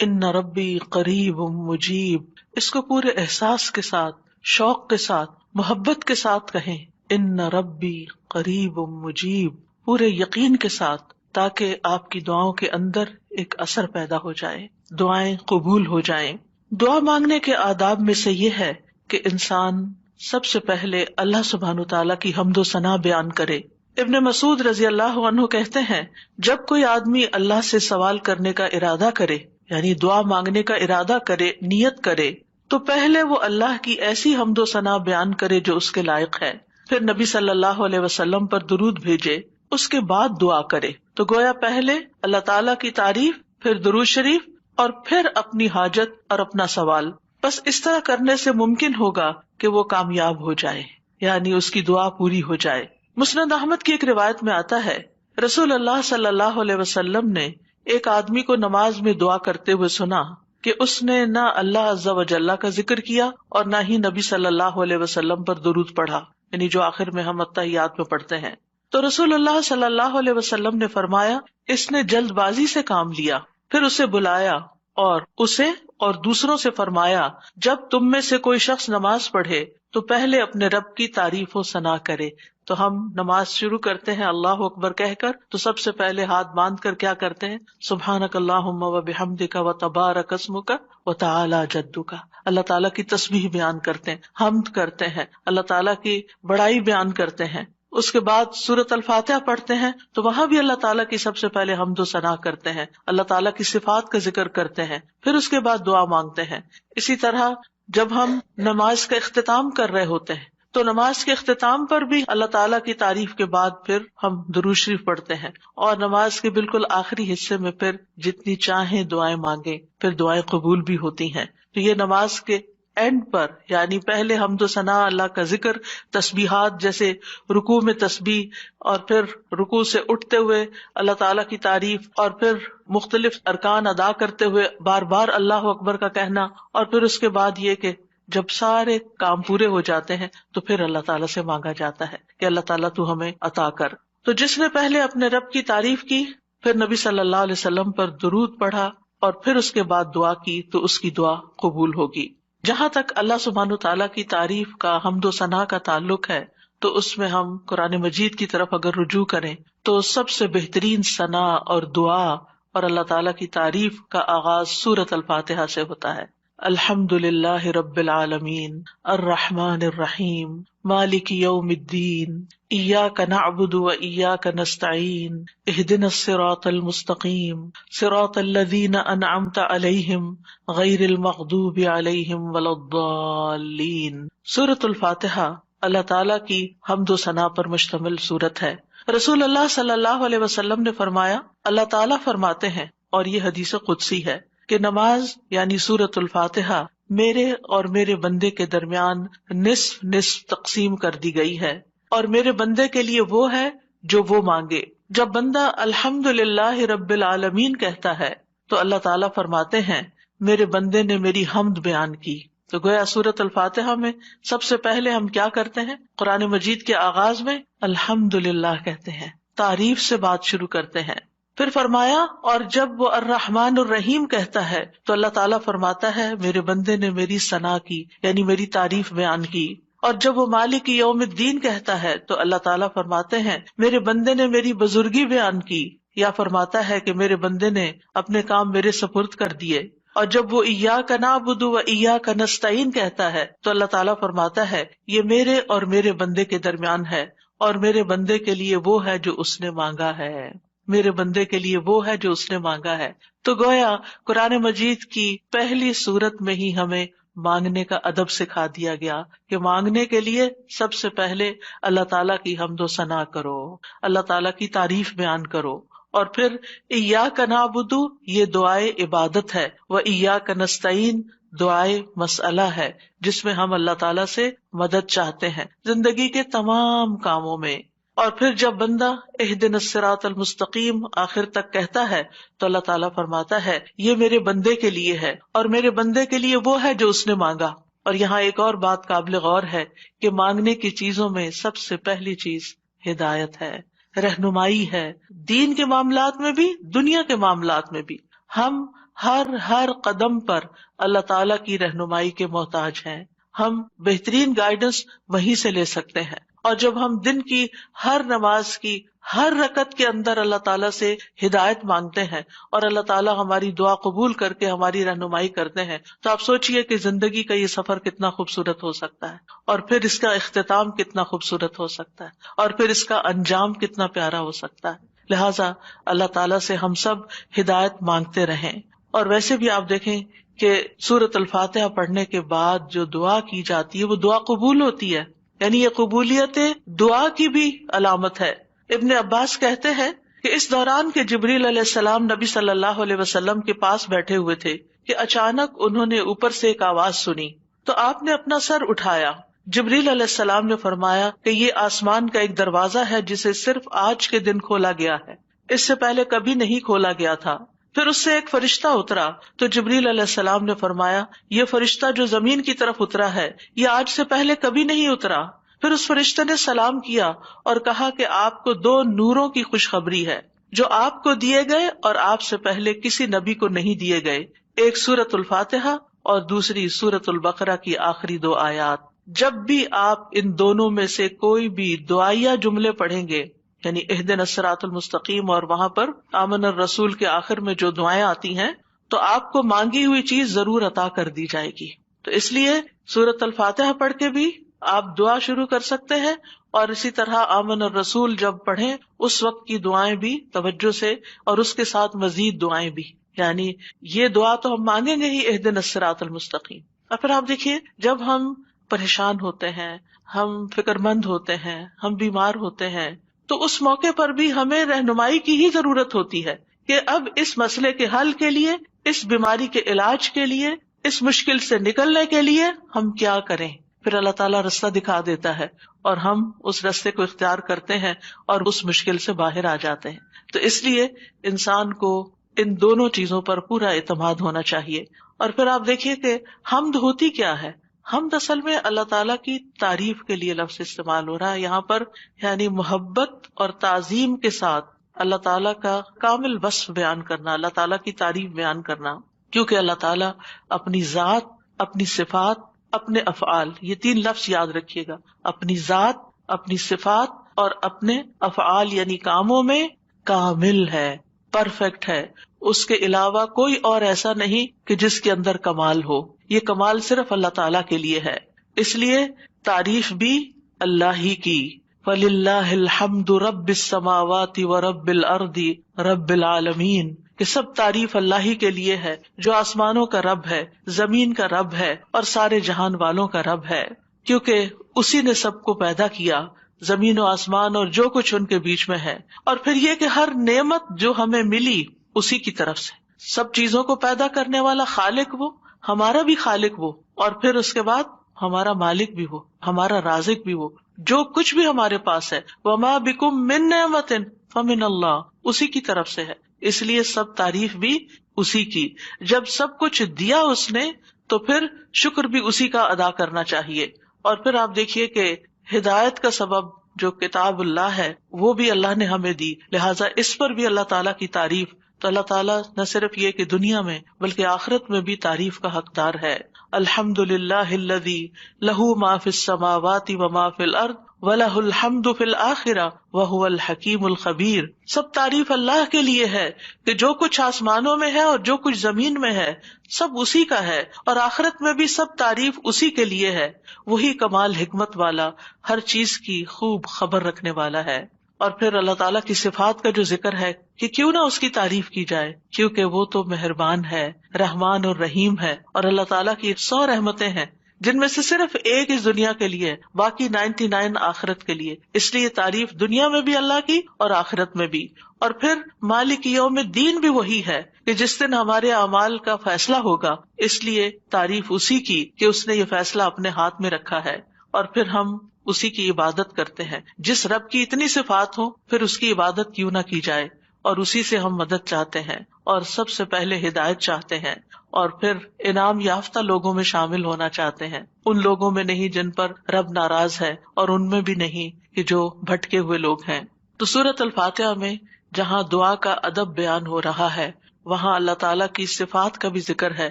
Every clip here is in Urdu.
ان ربی قریب مجیب، اس کو پورے احساس کے ساتھ، شوق کے ساتھ، محبت کے ساتھ کہیں، ان ربی قریب مجیب، پورے یقین کے ساتھ، تاکہ آپ کی دعاؤں کے اندر ایک اثر پیدا ہو جائے، دعائیں قبول ہو جائیں۔ دعا مانگنے کے آداب میں سے یہ ہے کہ انسان سب سے پہلے اللہ سبحانہ تعالیٰ کی حمد و ثنا بیان کرے۔ ابن مسعود رضی اللہ عنہ کہتے ہیں، جب کوئی آدمی اللہ سے سوال کرنے کا ارادہ کرے، یعنی دعا مانگنے کا ارادہ کرے، نیت کرے، تو پہلے وہ اللہ کی ایسی حمد و ثنا بیان کرے جو اس کے لائق ہے، پھر نبی صلی اللہ علیہ وسلم پر درود بھیجے، اس کے بعد دعا کرے۔ تو گویا پہلے اللہ تعالیٰ کی تعریف، پھر درود شریف، اور پھر اپنی حاجت اور اپنا سوال۔ بس اس طرح کرنے سے ممکن ہوگا کہ وہ کامیاب ہو جائے، یعنی اس کی دعا پوری ہو جائے۔ مسند احمد کی ایک روایت میں آتا ہے، رسول اللہ صلی اللہ علیہ وسلم نے ایک آدمی کو نماز میں دعا کرتے ہوئے سنا کہ اس نے نہ اللہ عز و جل کا ذکر کیا اور نہ ہی نبی صلی اللہ علیہ وسلم پر درود پڑھا، یعنی جو آخر میں ہم التحیات میں پڑھتے ہیں۔ تو رسول اللہ صلی اللہ علیہ وسلم نے فرمایا، اس نے جلد بازی سے کام لیا۔ پھر اسے بلایا اور اسے اور دوسروں سے فرمایا، جب تم میں سے کوئی شخص نماز پڑھے تو پہلے اپنے رب کی تعریف و ثنا کرے۔ تو ہم نماز شروع کرتے ہیں اللہ اکبر کہہ کر، تو سب سے پہلے ہاتھ باندھ کر کیا کرتے ہیں؟ سبحانک اللہم و بحمدک و تبارک اسمک و تعالی جدک، اللہ تعالیٰ کی تسبیح بیان کرتے ہیں، حمد کرتے ہیں، اللہ تعالیٰ کی بڑائی بیان کرتے ہیں۔ اس کے بعد سورۃ الفاتحہ پڑھتے ہیں تو وہاں بھی اللہ تعالیٰ کی سب سے پہلے حمد و ثنا کرتے ہیں، اللہ تعالیٰ کی صفات کا ذکر کرتے ہیں، پھر اس کے بعد دعا مانگتے ہیں۔ اسی طرح جب ہم نماز کا اختتام کر رہے ہوتے ہیں تو نماز کے اختتام پر بھی اللہ تعالیٰ کی تعریف کے بعد پھر ہم درود شریف پڑھتے ہیں، اور نماز کے بالکل آخری حصے میں پھر جتنی چاہیں دعائیں مانگیں، پھر دعائیں قبول بھی ہوتی ہیں۔ تو یہ نماز کے اینڈ پر، یعنی پہلے حمد و ثنا، اللہ کا ذکر، تسبیحات جیسے رکوع میں تسبیح، اور پھر رکوع سے اٹھتے ہوئے اللہ تعالیٰ کی تعریف، اور پھر مختلف ارکان ادا کرتے ہوئے بار بار اللہ اکبر کا کہنا، اور پھر اس کے بعد یہ کہ جب سارے کام پورے ہو جاتے ہیں تو پھر اللہ تعالیٰ سے مانگا جاتا ہے کہ اللہ تعالیٰ تو ہمیں عطا کر۔ تو جس نے پہلے اپنے رب کی تعریف کی، پھر نبی صلی اللہ علیہ وسلم پر درود پڑھا، اور پھر اس کے بعد دعا کی، تو اس کی دعا قبول ہوگی۔ جہاں تک اللہ سبحانہ تعالیٰ کی تعریف کا، حمد و ثنا کا تعلق ہے، تو اس میں ہم قرآن مجید کی طرف اگر رجوع کریں تو سب سے بہترین ثنا اور دعا اور اللہ تعالیٰ کی تعریف کا آغاز سورۃ الفاتحہ سے ہوتا ہے۔ الحمد للہ رب العالمین الرحمن الرحیم مالک یوم الدین ایاک نعبد و ایاک نستعین اہدنا الصراط المستقیم صراط الذین انعمت علیہم غیر المغضوب علیہم ولا الضالین۔ سورۃ الفاتحہ اللہ تعالیٰ کی حمد و ثنا پر مشتمل سورت ہے۔ رسول اللہ صلی اللہ علیہ وسلم نے فرمایا، اللہ تعالیٰ فرماتے ہیں، اور یہ حدیث قدسی ہے، کہ نماز یعنی سورۃ الفاتحہ میرے اور میرے بندے کے درمیان نصف نصف تقسیم کر دی گئی ہے، اور میرے بندے کے لیے وہ ہے جو وہ مانگے۔ جب بندہ الحمد للہ رب العالمین کہتا ہے تو اللہ تعالیٰ فرماتے ہیں، میرے بندے نے میری حمد بیان کی۔ تو گویا سورۃ الفاتحہ میں سب سے پہلے ہم کیا کرتے ہیں؟ قرآن مجید کے آغاز میں الحمد للہ کہتے ہیں، تعریف سے بات شروع کرتے ہیں۔ پھر فرمایا، اور جب وہ الرحمن الرحیم کہتا ہے تو اللہ تعالیٰ فرماتا ہے، میرے بندے نے میری ثنا کی، یعنی میری تعریف بیان کی۔ اور جب وہ مالک یوم الدین کہتا ہے تو اللہ تعالیٰ فرماتے ہیں، میرے بندے نے میری بزرگی بیان کی، یا فرماتا ہے کہ میرے بندے نے اپنے کام میرے سپرد کر دیے۔ اور جب وہ ایاک نعبد و ایاک نستعین کہتا ہے تو اللہ تعالیٰ فرماتا ہے، یہ میرے اور میرے بندے کے درمیان ہے، اور میرے بندے کے لیے وہ ہے جو اس نے مانگا ہے، میرے بندے کے لیے وہ ہے جو اس نے مانگا ہے۔ تو گویا قرآن مجید کی پہلی سورت میں ہی ہمیں مانگنے کا ادب سکھا دیا گیا کہ مانگنے کے لیے سب سے پہلے اللہ تعالیٰ کی حمد و ثنا کرو، اللہ تعالیٰ کی تعریف بیان کرو، اور پھر ایاک نعبد، یہ دعائے عبادت ہے، و ایاک نستعین دعائے مسئلہ ہے، جس میں ہم اللہ تعالیٰ سے مدد چاہتے ہیں زندگی کے تمام کاموں میں۔ اور پھر جب بندہ اہدنا الصراط المستقیم آخر تک کہتا ہے تو اللہ تعالیٰ فرماتا ہے، یہ میرے بندے کے لیے ہے، اور میرے بندے کے لیے وہ ہے جو اس نے مانگا۔ اور یہاں ایک اور بات قابل غور ہے کہ مانگنے کی چیزوں میں سب سے پہلی چیز ہدایت ہے، رہنمائی ہے، دین کے معاملات میں بھی، دنیا کے معاملات میں بھی۔ ہم ہر قدم پر اللہ تعالیٰ کی رہنمائی کے محتاج ہیں. ہم بہترین گائیڈنس وہیں سے لے سکتے ہیں. اور جب ہم دن کی ہر نماز کی ہر رکعت کے اندر اللہ تعالیٰ سے ہدایت مانگتے ہیں اور اللہ تعالیٰ ہماری دعا قبول کر کے ہماری رہنمائی کرتے ہیں، تو آپ سوچئے کہ زندگی کا یہ سفر کتنا خوبصورت ہو سکتا ہے، اور پھر اس کا اختتام کتنا خوبصورت ہو سکتا ہے، اور پھر اس کا انجام کتنا پیارا ہو سکتا ہے. لہٰذا اللہ تعالیٰ سے ہم سب ہدایت مانگتے رہیں. اور ویسے بھی آپ دیکھیں کہ سورۃ الفاتحہ پڑھنے کے بعد جو دعا کی جاتی ہے وہ دعا قبول ہوتی ہے، یعنی یہ قبولیت دعا کی بھی علامت ہے. ابن عباس کہتے ہیں کہ اس دوران کے جبریل علیہ السلام نبی صلی اللہ علیہ وسلم کے پاس بیٹھے ہوئے تھے کہ اچانک انہوں نے اوپر سے ایک آواز سنی تو آپ نے اپنا سر اٹھایا. جبریل علیہ السلام نے فرمایا کہ یہ آسمان کا ایک دروازہ ہے جسے صرف آج کے دن کھولا گیا ہے، اس سے پہلے کبھی نہیں کھولا گیا تھا. پھر اس سے ایک فرشتہ اترا تو جبریل علیہ السلام نے فرمایا یہ فرشتہ جو زمین کی طرف اترا ہے یہ آج سے پہلے کبھی نہیں اترا. پھر اس فرشتے نے سلام کیا اور کہا کہ آپ کو 2 نوروں کی خوشخبری ہے جو آپ کو دیے گئے اور آپ سے پہلے کسی نبی کو نہیں دیے گئے، ایک سورۃ الفاتحہ اور دوسری سورۃ البقرہ کی آخری 2 آیات. جب بھی آپ ان دونوں میں سے کوئی بھی دعائیا جملے پڑھیں گے، یعنی اہدنا الصراط المستقیم اور وہاں پر آمن الرسول کے آخر میں جو دعائیں آتی ہیں، تو آپ کو مانگی ہوئی چیز ضرور عطا کر دی جائے گی. تو اس لیے سورۃ الفاتحہ پڑھ کے بھی آپ دعا شروع کر سکتے ہیں، اور اسی طرح آمن الرسول جب پڑھیں اس وقت کی دعائیں بھی توجہ سے، اور اس کے ساتھ مزید دعائیں بھی. یعنی یہ دعا تو ہم مانگیں گے ہی، اہدنا الصراط المستقیم. اور پھر آپ دیکھیے جب ہم پریشان ہوتے ہیں، ہم فکر مند ہوتے ہیں، ہم بیمار ہوتے ہیں، تو اس موقع پر بھی ہمیں رہنمائی کی ہی ضرورت ہوتی ہے کہ اب اس مسئلے کے حل کے لیے، اس بیماری کے علاج کے لیے، اس مشکل سے نکلنے کے لیے ہم کیا کریں. پھر اللہ تعالیٰ رستہ دکھا دیتا ہے اور ہم اس رستے کو اختیار کرتے ہیں اور اس مشکل سے باہر آ جاتے ہیں. تو اس لیے انسان کو ان دونوں چیزوں پر پورا اعتماد ہونا چاہیے. اور پھر آپ دیکھیے کہ حمد ہوتی کیا ہے. حمد اصل میں اللہ تعالیٰ کی تعریف کے لیے لفظ استعمال ہو رہا ہے یہاں پر، یعنی محبت اور تعظیم کے ساتھ اللہ تعالیٰ کا کامل وصف بیان کرنا، اللہ تعالیٰ کی تعریف بیان کرنا. کیونکہ اللہ تعالیٰ اپنی ذات، اپنی صفات، اپنے افعال، یہ 3 لفظ یاد رکھیے گا، اپنی ذات، اپنی صفات اور اپنے افعال یعنی کاموں میں کامل ہے، پرفیکٹ ہے. اس کے علاوہ کوئی اور ایسا نہیں کہ جس کے اندر کمال ہو. یہ کمال صرف اللہ تعالیٰ کے لیے ہے. اس لیے تعریف بھی اللہ ہی کی. فَلِلَّهِ الْحَمْدُ رَبِّ السَّمَاوَاتِ وَرَبِّ الْأَرْضِ رَبِّ الْعَالَمِينَ، کہ سب تعریف اللہ ہی کے لیے ہے جو آسمانوں کا رب ہے، زمین کا رب ہے اور سارے جہان والوں کا رب ہے. کیونکہ اسی نے سب کو پیدا کیا، زمین و آسمان اور جو کچھ ان کے بیچ میں ہے. اور پھر یہ کہ ہر نعمت جو ہمیں ملی اسی کی طرف سے، سب چیزوں کو پیدا کرنے والا خالق وہ، ہمارا بھی خالق وہ، اور پھر اس کے بعد ہمارا مالک بھی وہ، ہمارا رازق بھی وہ. جو کچھ بھی ہمارے پاس ہے، وَمَا بِكُم مِّن نِّعْمَةٍ فَمِنَ اللَّهِ، اسی کی طرف سے ہے. اس لیے سب تعریف بھی اسی کی. جب سب کچھ دیا اس نے تو پھر شکر بھی اسی کا ادا کرنا چاہیے. اور پھر آپ دیکھیے کہ ہدایت کا سبب جو کتاب اللہ ہے وہ بھی اللہ نے ہمیں دی، لہٰذا اس پر بھی اللہ تعالیٰ کی تعریف. تو اللہ تعالیٰ نہ صرف یہ کہ دنیا میں بلکہ آخرت میں بھی تعریف کا حقدار ہے. الحمد للہ الذی لہ ما فی السماوات وما فی الارض وَلَهُ الْحَمْدُ فِي الْآخِرَةِ وَهُوَ الْحَكِيمُ الْخَبِيرُ. سب تعریف اللہ کے لیے ہے کہ جو کچھ آسمانوں میں ہے اور جو کچھ زمین میں ہے سب اسی کا ہے، اور آخرت میں بھی سب تعریف اسی کے لیے ہے. وہی کمال حکمت والا، ہر چیز کی خوب خبر رکھنے والا ہے. اور پھر اللہ تعالیٰ کی صفات کا جو ذکر ہے کہ کیوں نہ اس کی تعریف کی جائے، کیونکہ وہ تو مہربان ہے، رحمان اور رحیم ہے. اور اللہ تعالیٰ کی 100 رحمتیں ہیں جن میں سے صرف ایک اس دنیا کے لیے، باقی 99 آخرت کے لیے. اس لیے تعریف دنیا میں بھی اللہ کی اور آخرت میں بھی. اور پھر مالک یوم الدین بھی وہی ہے کہ جس دن ہمارے اعمال کا فیصلہ ہوگا، اس لیے تعریف اسی کی کہ اس نے یہ فیصلہ اپنے ہاتھ میں رکھا ہے. اور پھر ہم اسی کی عبادت کرتے ہیں. جس رب کی اتنی صفات ہوں پھر اس کی عبادت کیوں نہ کی جائے، اور اسی سے ہم مدد چاہتے ہیں اور سب سے پہلے ہدایت چاہتے ہیں، اور پھر انعام یافتہ لوگوں میں شامل ہونا چاہتے ہیں. ان لوگوں میں نہیں جن پر رب ناراض ہے، اور ان میں بھی نہیں کہ جو بھٹکے ہوئے لوگ ہیں. تو سورۃ الفاتحہ میں جہاں دعا کا ادب بیان ہو رہا ہے وہاں اللہ تعالیٰ کی صفات کا بھی ذکر ہے،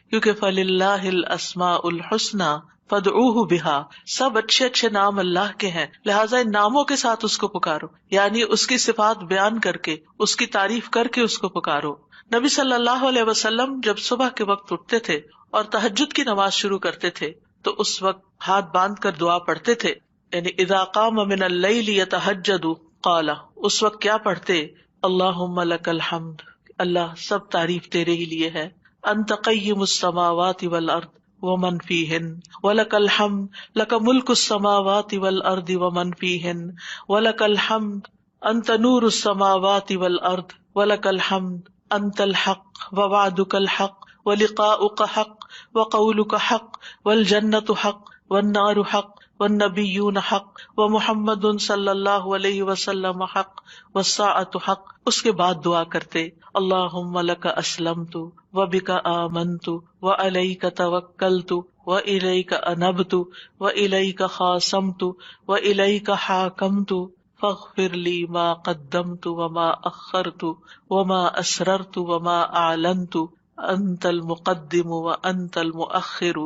کیونکہ فَلِلَّهِ الْأَسْمَاءُ الْحُسْنَى فَادْعُوهُ بِهَا، سب اچھے اچھے نام اللہ کے ہیں، لہٰذا ان ناموں کے ساتھ اس کو پکارو، یعنی اس کی صفات بیان کر کے، اس کی تعریف کر کے اس کو پکارو۔ نبی صلی اللہ علیہ وسلم جب صبح کے وقت اٹھتے تھے اور تہجد کی نماز شروع کرتے تھے تو اس وقت ہاتھ باندھ کر دعا پڑھتے تھے، یعنی اذا قام من اللیل یتہجد قال، اس وقت کیا پڑھتے؟ اللہم لک الحمد، اللہ سب تعریف تیرے ہی لیے ہے، انت قیم السماوات والارض ومن فیہن ولک الحمد لک ملک السماوات والارض ومن فیہن ولک الحمد انت نور السماوات والارض ولک الحمد انت الحق ووعدک الحق ولقاؤک حق وقولک حق والجنۃ حق والنار حق والنبیون حق ومحمد صلی اللہ علیہ وسلم حق والساعۃ حق۔ اس کے بعد دعا کرتے اللہم لک اسلمت وبک آمنت وعلیک توکلت والیک انبت والیک خاصمت والیک حاکمت فاغفر لی ما قدمت وما اخرت وما اسررت وما اعلنت انت المقدم وانت المؤخر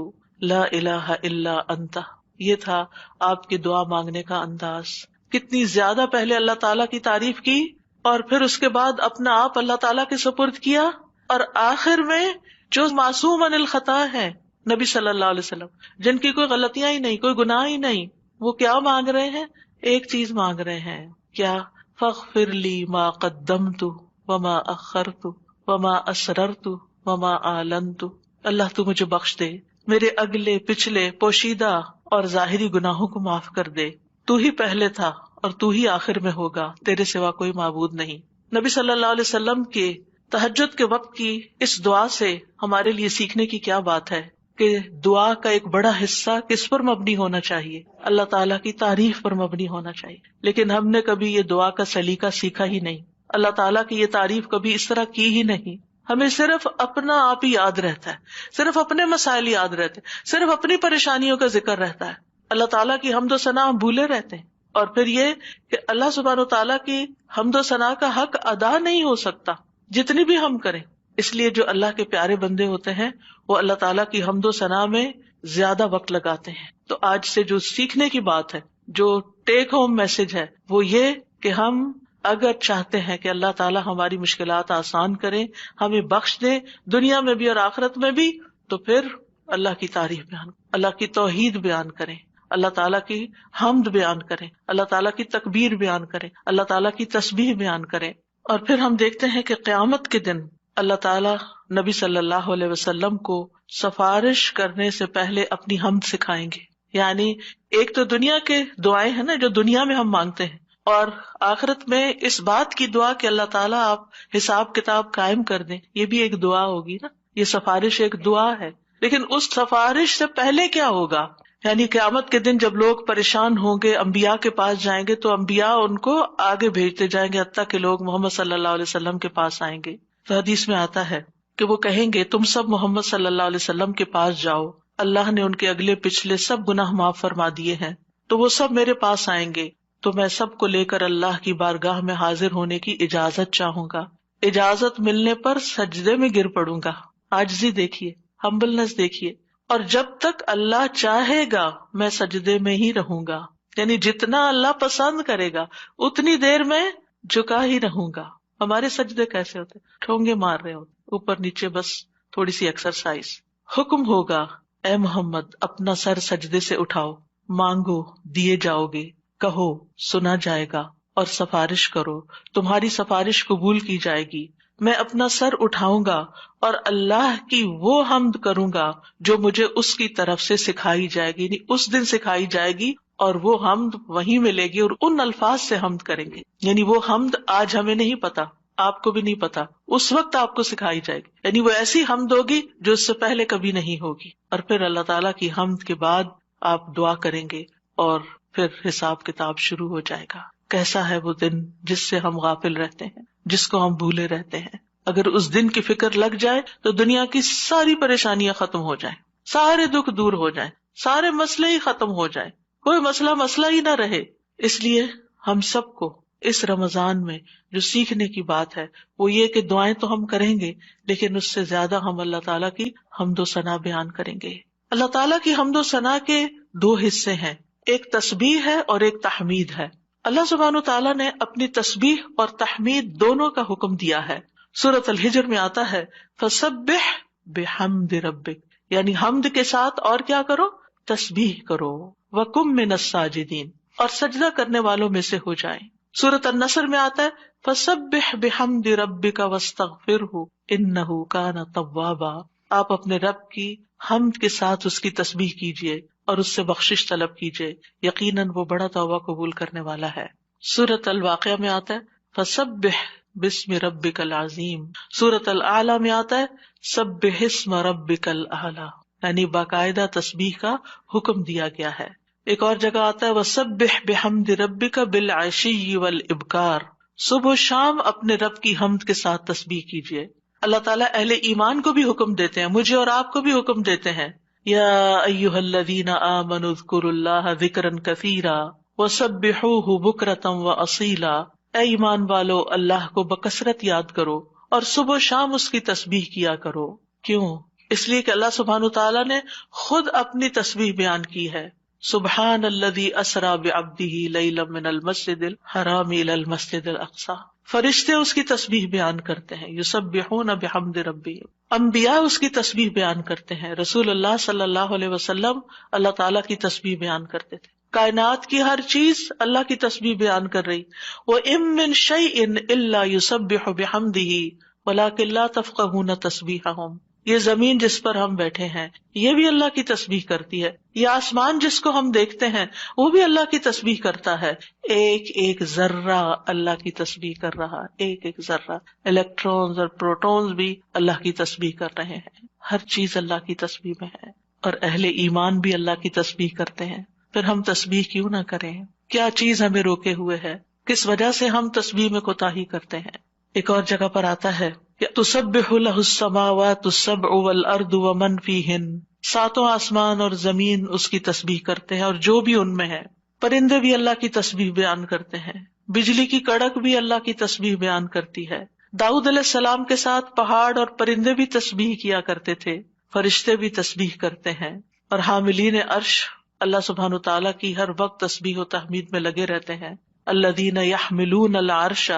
لا الہ الا انت۔ یہ تھا آپ کی دعا مانگنے کا انداز۔ کتنی زیادہ پہلے اللہ تعالیٰ کی تعریف کی اور پھر اس کے بعد اپنا آپ اللہ تعالیٰ کے سپرد کیا، اور آخر میں جو معصوم عن الخطا ہے نبی صلی اللہ علیہ وسلم، جن کی کوئی غلطیاں ہی نہیں، کوئی گناہ ہی نہیں، وہ کیا مانگ رہے ہیں؟ ایک چیز مانگ رہے ہیں، کیا؟ فاغفر لی ما قدمت وما اخرت وما اسررت وما اعلنت، اللہ تو مجھے بخش دے، میرے اگلے پچھلے پوشیدہ اور ظاہری گناہوں کو معاف کر دے، تو ہی پہلے تھا اور تو ہی آخر میں ہوگا، تیرے سوا کوئی معبود نہیں۔ نبی صلی اللہ علیہ وسلم کے تہجد کے وقت کی اس دعا سے ہمارے لیے سیکھنے کی کیا بات ہے کہ دعا کا ایک بڑا حصہ کس پر مبنی ہونا چاہیے؟ اللہ تعالیٰ کی تعریف پر مبنی ہونا چاہیے۔ لیکن ہم نے کبھی یہ دعا کا سلیقہ سیکھا ہی نہیں، اللہ تعالیٰ کی یہ تعریف کبھی اس طرح کی ہی نہیں۔ ہمیں صرف اپنا آپ ہی یاد رہتا ہے، صرف اپنے مسائل یاد رہتے ہیں، صرف اپنی پریشانیوں کا ذکر رہتا ہے، اللہ تعالیٰ کی حمد و ثنا ہم بھولے رہتے ہیں۔ اور پھر یہ کہ اللہ سبحانہ و تعالیٰ کی حمد و ثنا کا حق ادا نہیں ہو سکتا جتنی بھی ہم کریں، اس لیے جو اللہ کے پیارے بندے ہوتے ہیں وہ اللہ تعالیٰ کی حمد و ثنا میں زیادہ وقت لگاتے ہیں۔ تو آج سے جو سیکھنے کی بات ہے، جو ٹیک ہوم میسج ہے، وہ یہ کہ ہم اگر چاہتے ہیں کہ اللہ تعالیٰ ہماری مشکلات آسان کرے، ہمیں بخش دے دنیا میں بھی اور آخرت میں بھی، تو پھر اللہ کی تعریف بیان، اللہ کی توحید بیان کریں، اللہ تعالیٰ کی حمد بیان کریں، اللہ تعالیٰ کی تکبیر بیان کریں، اللہ تعالیٰ کی تسبیح بیان کریں۔ اور پھر ہم دیکھتے ہیں کہ قیامت کے دن اللہ تعالیٰ نبی صلی اللہ علیہ وسلم کو سفارش کرنے سے پہلے اپنی حمد سکھائیں گے۔ یعنی ایک تو دنیا کے دعائیں ہیں نا جو دنیا میں ہم مانگتے ہیں، اور آخرت میں اس بات کی دعا کہ اللہ تعالیٰ آپ حساب کتاب قائم کر دیں، یہ بھی ایک دعا ہوگی نا، یہ سفارش ایک دعا ہے۔ لیکن اس سفارش سے پہلے کیا ہوگا؟ یعنی قیامت کے دن جب لوگ پریشان ہوں گے، انبیاء کے پاس جائیں گے تو انبیاء ان کو آگے بھیجتے جائیں گے، حتیٰ کہ لوگ محمد صلی اللہ علیہ وسلم کے پاس آئیں گے۔ تو حدیث میں آتا ہے کہ وہ کہیں گے تم سب محمد صلی اللہ علیہ وسلم کے پاس جاؤ، اللہ نے ان کے اگلے پچھلے سب گناہ معاف فرما دیے ہیں، تو وہ سب میرے پاس آئیں گے، تو میں سب کو لے کر اللہ کی بارگاہ میں حاضر ہونے کی اجازت چاہوں گا۔ اجازت ملنے پر سجدے میں گر پڑوں گا۔ عاجزی دیکھیے، ہمبلنس دیکھیے، اور جب تک اللہ چاہے گا میں سجدے میں ہی رہوں گا، یعنی جتنا اللہ پسند کرے گا اتنی دیر میں جھکا ہی رہوں گا۔ ہمارے سجدے کیسے ہوتے؟ ٹھونگے مار رہے ہوتے، اوپر نیچے، بس تھوڑی سی ایکسرسائز۔ حکم ہوگا اے محمد اپنا سر سجدے سے اٹھاؤ، مانگو دیے جاؤ گے، کہو سنا جائے گا، اور سفارش کرو تمہاری سفارش قبول کی جائے گی۔ میں اپنا سر اٹھاؤں گا اور اللہ کی وہ حمد کروں گا جو مجھے اس کی طرف سے سکھائی جائے گی، یعنی اس دن سکھائی جائے گی، اور وہ حمد وہیں ملے گی اور ان الفاظ سے حمد کریں گے۔ یعنی وہ حمد آج ہمیں نہیں پتا، آپ کو بھی نہیں پتا، اس وقت آپ کو سکھائی جائے گی، یعنی وہ ایسی حمد ہوگی جو اس سے پہلے کبھی نہیں ہوگی۔ اور پھر اللہ تعالیٰ کی حمد کے بعد آپ دعا کریں گے اور پھر حساب کتاب شروع ہو جائے گا۔ کیسا ہے وہ دن جس سے ہم غافل رہتے ہیں، جس کو ہم بھولے رہتے ہیں۔ اگر اس دن کی فکر لگ جائے تو دنیا کی ساری پریشانیاں ختم ہو جائیں، سارے دکھ دور ہو جائیں، سارے مسئلے ہی ختم ہو جائیں، کوئی مسئلہ ہی نہ رہے۔ اس لیے ہم سب کو اس رمضان میں جو سیکھنے کی بات ہے وہ یہ کہ دعائیں تو ہم کریں گے، لیکن اس سے زیادہ ہم اللہ تعالیٰ کی حمد و ثنا بیان کریں گے۔ اللہ تعالیٰ کی حمد و ثنا کے دو حصے ہیں، ایک تسبیح ہے اور ایک تحمید ہے۔ اللہ سبحانہ و تعالیٰ نے اپنی تسبیح اور تحمید دونوں کا حکم دیا ہے۔ سورۃ الحجر میں آتا ہے فسبح بحمد ربک، یعنی حمد کے ساتھ اور کیا کرو؟ تسبیح کرو، وکم من الساجدین، اور سجدہ کرنے والوں میں سے ہو جائیں۔ سورۃ النصر میں آتا ہے فسبح بحمد ربک واستغفرہ انہ کان توابا، آپ اپنے رب کی حمد کے ساتھ اس کی تسبیح کیجیے اور اس سے بخشش طلب کیجیے، یقیناً وہ بڑا توبہ قبول کرنے والا ہے۔ سورۃ الواقعہ میں آتا ہے فسبح بسم ربک العظیم۔ سورۃ الاعلی میں آتا ہے سبح اسم ربک الاعلی، یعنی باقاعدہ تسبیح کا حکم دیا گیا ہے۔ ایک اور جگہ آتا ہے وسبح بحمد ربک بالعشی والابکار، صبح و شام اپنے رب کی حمد کے ساتھ تسبیح کیجیے۔ اللہ تعالیٰ اہل ایمان کو بھی حکم دیتے ہیں، مجھے اور آپ کو بھی حکم دیتے ہیں، یا ایھا الذین آمنوا اذکروا اللہ ذکرا کثیرا وسبحوہ بکرۃ واصیلا، اے ایمان والو اللہ کو بکثرت یاد کرو اور صبح و شام اس کی تسبیح کیا کرو۔ کیوں؟ اس لیے کہ اللہ سبحانہ وتعالیٰ نے خود اپنی تسبیح بیان کی ہے، سبحان الذی اسری بعبدہ لیلا من المسجد الحرام الی المسجد الاقصی۔ فرشتے اس کی تسبیح بیان کرتے ہیں، یسبحون بحمد ربہم، انبیاء اس کی تسبیح بیان کرتے ہیں، رسول اللہ صلی اللہ علیہ وسلم اللہ تعالیٰ کی تسبیح بیان کرتے تھے، کائنات کی ہر چیز اللہ کی تسبیح بیان کر رہی۔ وَإِن مِّن شَيْءٍ إِلَّا يُسَبِّحُ بِحَمْدِهِ وَلَٰكِن لَّا تَفْقَهُونَ تَسْبِيحَهُمْ، یہ زمین جس پر ہم بیٹھے ہیں یہ بھی اللہ کی تسبیح کرتی ہے، یہ آسمان جس کو ہم دیکھتے ہیں وہ بھی اللہ کی تسبیح کرتا ہے، ایک ایک ذرہ اللہ کی تسبیح کر رہا، ایک ایک ذرہ، الیکٹرونز اور پروٹونز بھی اللہ کی تسبیح کر رہے ہیں، ہر چیز اللہ کی تسبیح میں ہے، اور اہل ایمان بھی اللہ کی تسبیح کرتے ہیں۔ پھر ہم تسبیح کیوں نہ کریں؟ کیا چیز ہمیں روکے ہوئے ہے؟ کس وجہ سے ہم تسبیح میں کوتاہی کرتے ہیں؟ ایک اور جگہ پر آتا ہے تسبح لہ السماوات السبع والارض ومن فیہن، ساتوں آسمان اور زمین اس کی تسبیح کرتے ہیں اور جو بھی ان میں ہے، پرندے بھی اللہ کی تسبیح بیان کرتے ہیں، بجلی کی کڑک بھی اللہ کی تسبیح بیان کرتی ہے، داؤد علیہ السلام کے ساتھ پہاڑ اور پرندے بھی تسبیح کیا کرتے تھے، فرشتے بھی تسبیح کرتے ہیں، اور حاملین عرش اللہ سبحانہ تعالیٰ کی ہر وقت تسبیح و تحمید میں لگے رہتے ہیں۔ الذین یحملون العرش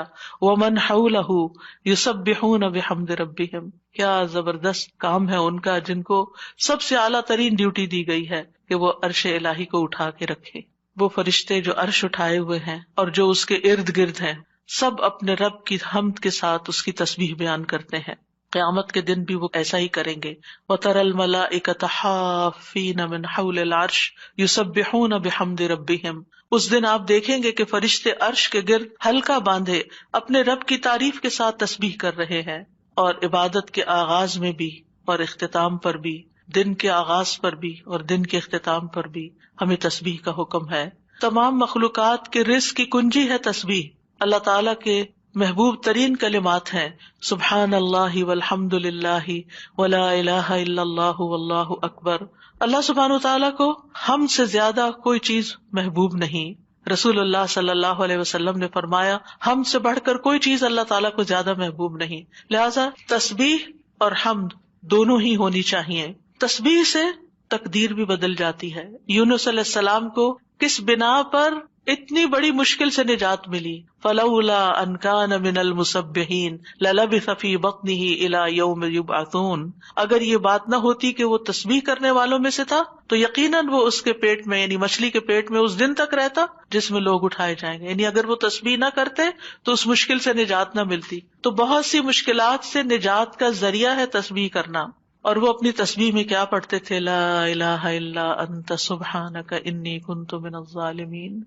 ومن حولہ یسبحون بحمد ربہم، کیا زبردست کام ہے ان کا، جن کو سب سے اعلیٰ ترین ڈیوٹی دی گئی ہے کہ وہ عرش الہی کو اٹھا کے رکھے۔ وہ فرشتے جو عرش اٹھائے ہوئے ہیں اور جو اس کے ارد گرد ہیں، سب اپنے رب کی حمد کے ساتھ اس کی تسبیح بیان کرتے ہیں۔ قیامت کے دن بھی وہ ایسا ہی کریں گے۔ وَتَرَى الْمَلَائِكَةَ حَافِّينَ مِنْ حَوْلِ الْعَرْشِ يُسَبِّحُونَ بِحَمْدِ رَبِّهِمْ، اس دن آپ دیکھیں گے کہ فرشتے عرش کے گرد حلقہ باندھے اپنے رب کی تعریف کے ساتھ تسبیح کر رہے ہیں، اور عبادت کے آغاز میں بھی اور اختتام پر بھی، دن کے آغاز پر بھی اور دن کے اختتام پر بھی ہمیں تسبیح کا حکم ہے۔ تمام مخلوقات کے رزق کی کنجی ہے تسبیح، اللہ تعالیٰ کے محبوب ترین کلمات ہیں، سبحان اللہ والحمد للہ ولا الہ الا اللہ واللہ اکبر۔ اللہ سبحانہ وتعالیٰ کو ہم سے زیادہ کوئی چیز محبوب نہیں۔ رسول اللہ صلی اللہ علیہ وسلم نے فرمایا ہم سے بڑھ کر کوئی چیز اللہ تعالیٰ کو زیادہ محبوب نہیں، لہذا تسبیح اور حمد دونوں ہی ہونی چاہیے۔ تسبیح سے تقدیر بھی بدل جاتی ہے۔ یونس علیہ السلام کو کس بنا پر اتنی بڑی مشکل سے نجات ملی؟ فلولا ان کان من المسبحین للبث فی بطنہ الی یوم یبعثون، اگر یہ بات نہ ہوتی کہ وہ تسبیح کرنے والوں میں سے تھا تو یقیناً وہ اس کے پیٹ میں، یعنی مچھلی کے پیٹ میں اس دن تک رہتا جس میں لوگ اٹھائے جائیں گے، یعنی اگر وہ تسبیح نہ کرتے تو اس مشکل سے نجات نہ ملتی۔ تو بہت سی مشکلات سے نجات کا ذریعہ ہے تسبیح کرنا۔ اور وہ اپنی تسبیح میں کیا پڑھتے تھے؟ لا الہ الا انت سبحانک انی کنت من الظالمین۔